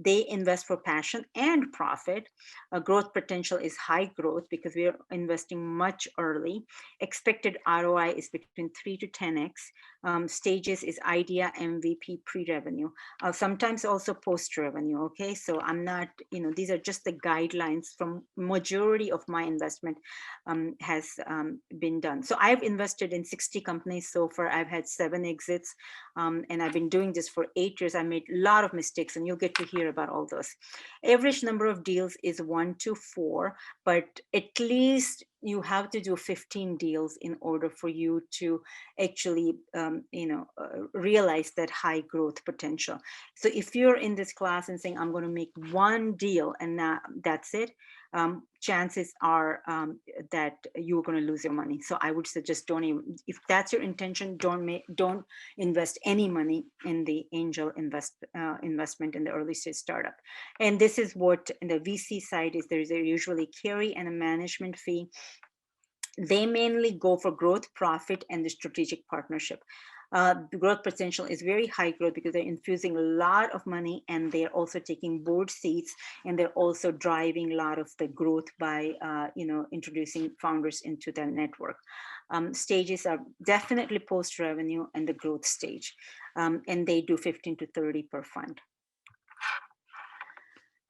They invest for passion and profit. Growth potential is high growth because we are investing much early. Expected ROI is between 3 to 10x. Stages is idea, MVP, pre-revenue. Sometimes also post-revenue, okay? So I'm not, these are just the guidelines from majority of my investment has been done. So I've invested in 60 companies so far. I've had 7 exits and I've been doing this for 8 years. I made a lot of mistakes and you'll get to hear about all those. Average number of deals is 1 to 4, but at least you have to do 15 deals in order for you to actually, realize that high growth potential. So if you're in this class and saying, I'm going to make 1 deal and that's it, chances are that you're going to lose your money. So I would suggest don't even, if that's your intention, don't invest any money in the angel investment in the early stage startup. And this is what in the VC side is. There's usually carry and a management fee. They mainly go for growth, profit, and the strategic partnership. The growth potential is very high growth because they're infusing a lot of money and they're also taking board seats and they're also driving a lot of the growth by, introducing founders into their network. Stages are definitely post-revenue and the growth stage, and they do 15 to 30 per fund.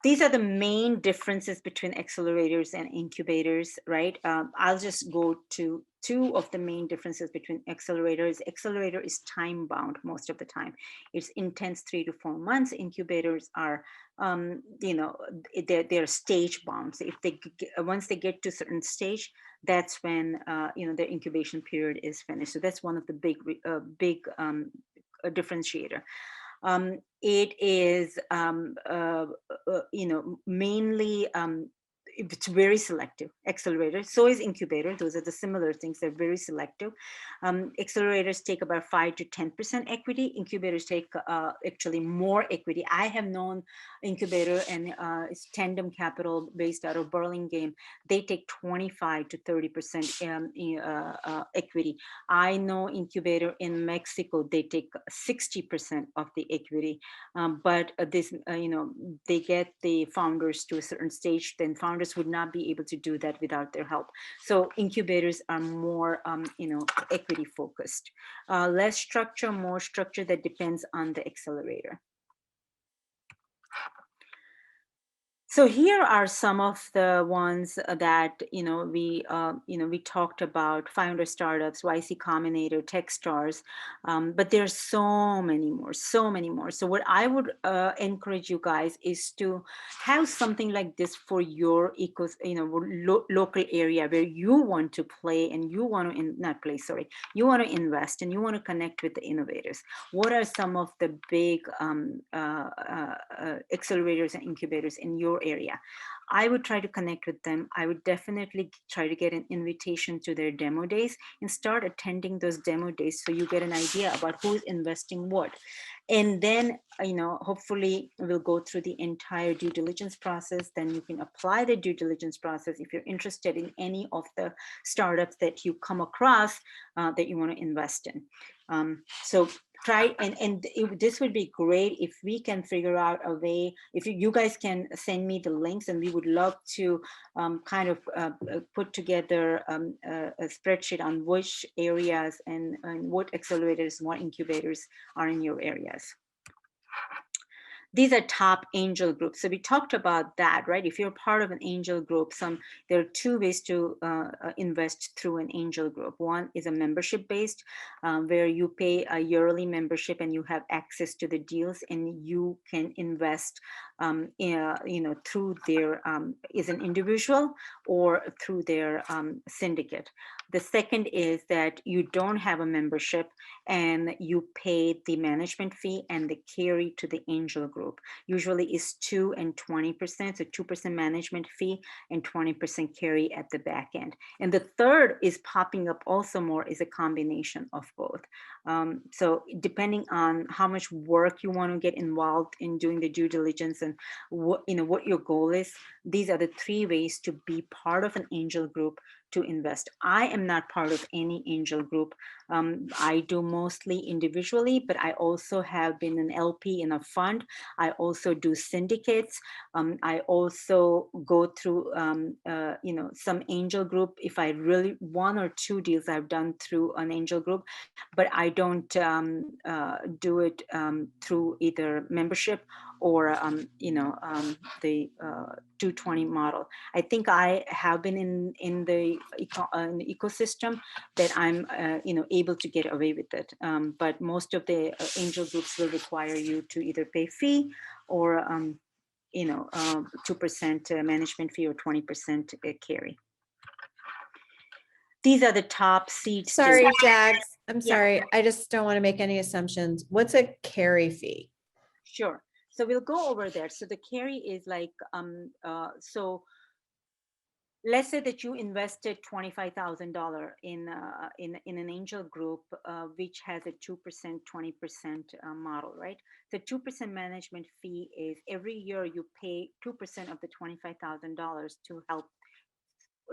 These are the main differences between accelerators and incubators, right? I'll just go to 2 of the main differences between accelerators. Accelerator is time bound most of the time. It's intense 3 to 4 months. Incubators are, they're stage bound. So if once they get to a certain stage, that's when, their incubation period is finished. So that's one of the big differentiator. It is, mainly, it's very selective. Accelerator, so is incubator. Those are the similar things. They're very selective. Accelerators take about 5 to 10% equity. Incubators take actually more equity. I have known incubator and it's Tandem Capital based out of Burlingame. They take 25 to 30% equity. I know incubator in Mexico, they take 60% of the equity. But this, they get the founders to a certain stage, then founders would not be able to do that without their help. So incubators are more, equity focused. Less structure, more structure, that depends on the accelerator. So here are some of the ones that, we talked about: Founder Startups, YC Combinator, Techstars, but there's so many more. So what I would encourage you guys is to have something like this for your local area where you want to play and you want to, you want to invest and you want to connect with the innovators. What are some of the big accelerators and incubators in your area? I would try to connect with them. I would definitely try to get an invitation to their demo days and start attending those demo days so you get an idea about who's investing what. And then, hopefully we'll go through the entire due diligence process. Then you can apply the due diligence process if you're interested in any of the startups that you come across that you want to invest in. So try, and this would be great if we can figure out a way, if you guys can send me the links, and we would love to put together a spreadsheet on which areas and what accelerators, what incubators are in your areas. these are top angel groups. So we talked about that, right? If you're part of an angel group, there are two ways to invest through an angel group. One is a membership based, where you pay a yearly membership and you have access to the deals, and you can invest, through their is an individual or through their syndicate. The second is that you don't have a membership and you pay the management fee and the carry to the angel group. Usually is 2 and 20%, so 2% management fee and 20% carry at the back end. And the third is popping up also more, is a combination of both. So depending on how much work you want to get involved in doing the due diligence and what your goal is, these are the three ways to be part of an angel group to invest. I am not part of any angel group. I do mostly individually, but I also have been an LP in a fund. I also do syndicates. I also go through, some angel group. If I really, 1 or 2 deals I've done through an angel group, but I don't do it through either membership or, the 220 model. I think I have been in the ecosystem that I'm, able to get away with it. But most of the angel groups will require you to either pay fee or, 2% management fee or 20% carry. These are the top seeds. Sorry, Jags. I'm Yeah. sorry. I just don't want to make any assumptions. What's a carry fee? Sure. So we'll go over there. So the carry is like, so let's say that you invested $25,000 in an angel group, which has a 2%, 20% model, right? The 2% management fee is every year you pay 2% of the $25,000 to help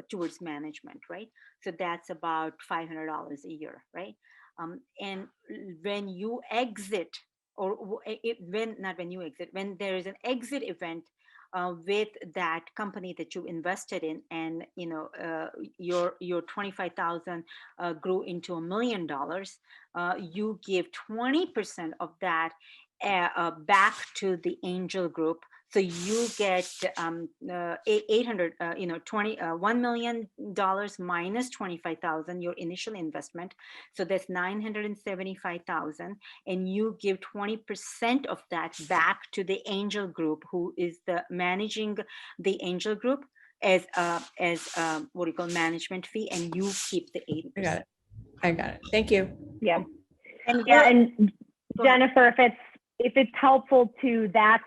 towards management, right? So that's about $500 a year, right? And when you exit, when there is an exit event with that company that you invested in, and your 25,000 grew into $1 million, you give 20% of that back to the angel group. So you get 800, $1 million minus 25,000, your initial investment. So that's 975,000, and you give 20% of that back to the angel group, who is the managing the angel group as what we call management fee, and you keep the 80%. I got it. Thank you. Yeah. And And Go ahead. Jennifer, if it's helpful to, that's,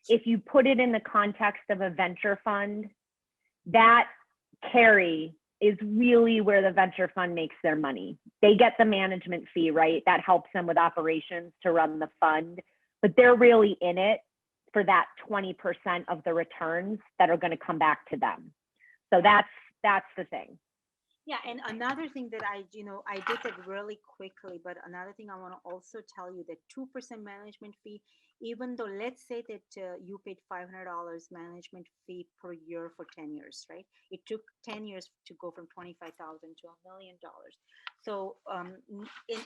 if you put it in the context of a venture fund, that carry is really where the venture fund makes their money. They get the management fee, right? That helps them with operations to run the fund, but they're really in it for that 20% of the returns that are going to come back to them. So that's the thing. Yeah, and another thing that I did that really quickly, but another thing I want to also tell you, that 2% management fee, even though let's say that you paid $500 management fee per year for 10 years, right? It took 10 years to go from 25,000 to $1 million. So,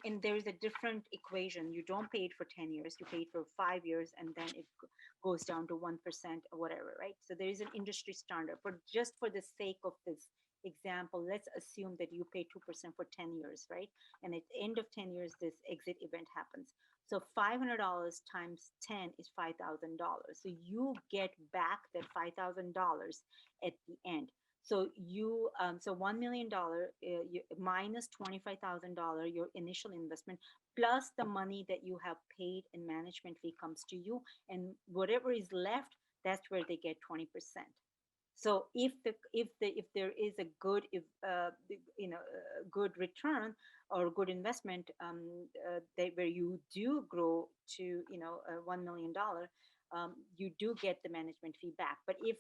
and there is a different equation. You don't pay it for 10 years, you pay it for 5 years, and then it goes down to 1% or whatever, right? So there is an industry standard, but just for the sake of this example, let's assume that you pay 2% for 10 years, right? And at the end of 10 years, this exit event happens. So $500 times 10 is $5,000. So you get back that $5,000 at the end. So you, so $1 million minus $25,000, your initial investment, plus the money that you have paid in management fee comes to you, and whatever is left, that's where they get 20%. So if there is a good good return or good investment, where you do grow to $1 million, you do get the management fee back. But if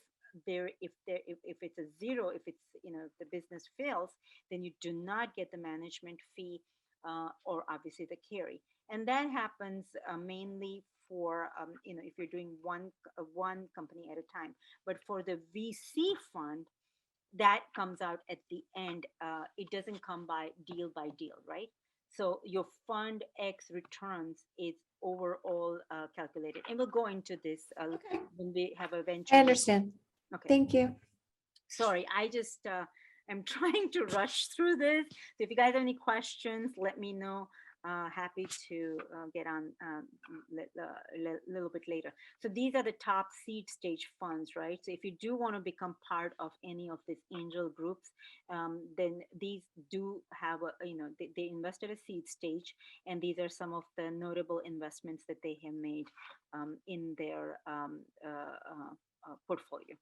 it's a zero, if it's the business fails, then you do not get the management fee or obviously the carry, and that happens mainly for if you're doing one company at a time. But for the VC fund, that comes out at the end. It doesn't come by deal, right? So your fund X returns is overall calculated. And we'll go into this Okay. when we have a venture. I understand. Okay. Thank you. Sorry, I just am trying to rush through this. So if you guys have any questions, let me know. Happy to get on a little bit later. So these are the top seed stage funds, right? So if you do want to become part of any of these angel groups, then these do have a, they invest at a seed stage, and these are some of the notable investments that they have made in their portfolio.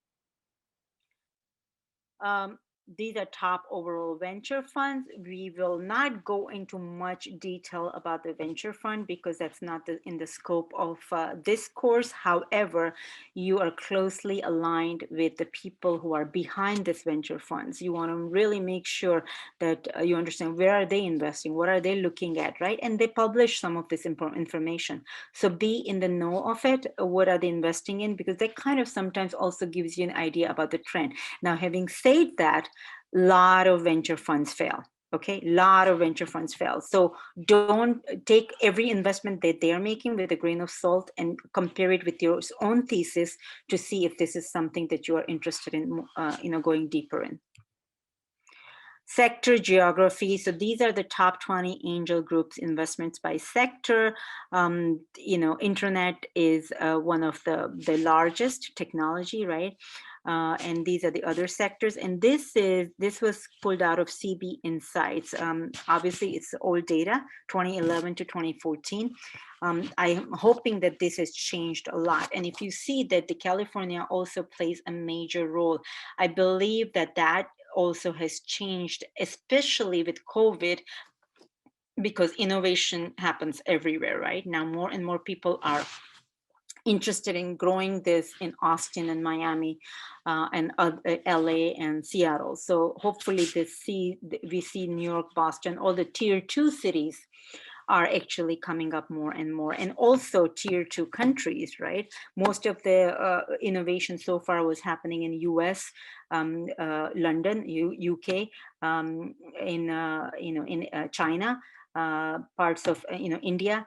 These are top overall venture funds. We will not go into much detail about the venture fund because that's not in the scope of this course. However, you are closely aligned with the people who are behind this venture funds. You want to really make sure that you understand where are they investing, what are they looking at, right? And they publish some of this information. So be in the know of it. What are they investing in? Because that kind of sometimes also gives you an idea about the trend. Now, having said that, a lot of venture funds fail. Okay, a lot of venture funds fail. So don't take every investment that they're making with a grain of salt and compare it with your own thesis to see if this is something that you are interested in, going deeper in. Sector geography. So these are the top 20 angel groups investments by sector. Internet is one of the largest, technology, right? And these are the other sectors. And this was pulled out of CB Insights. Obviously, it's old data, 2011 to 2014. I'm hoping that this has changed a lot. And if you see that the California also plays a major role, I believe that also has changed, especially with COVID, because innovation happens everywhere, right? Now more and more people are interested in growing this in Austin and Miami and LA and Seattle. So hopefully we see New York, Boston, all the tier 2 cities are actually coming up more and more, and also tier 2 countries, right? Most of the innovation so far was happening in US, London, UK, in China, parts of India.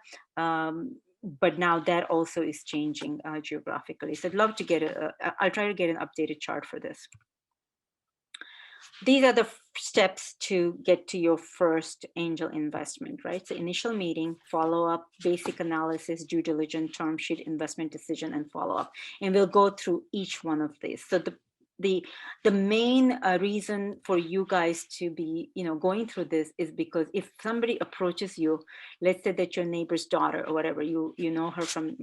But now that also is changing geographically. So I'd love to get I'll try to get an updated chart for this. These are the steps to get to your first angel investment, right? So initial meeting, follow-up, basic analysis, due diligence, term sheet, investment decision, and follow-up. And we'll go through each one of these. So the main reason for you guys to be going through this is because if somebody approaches you, let's say that your neighbor's daughter or whatever, you know her from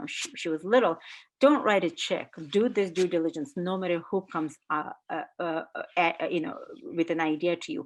she was little, don't write a check. Do this due diligence no matter who comes with an idea to you.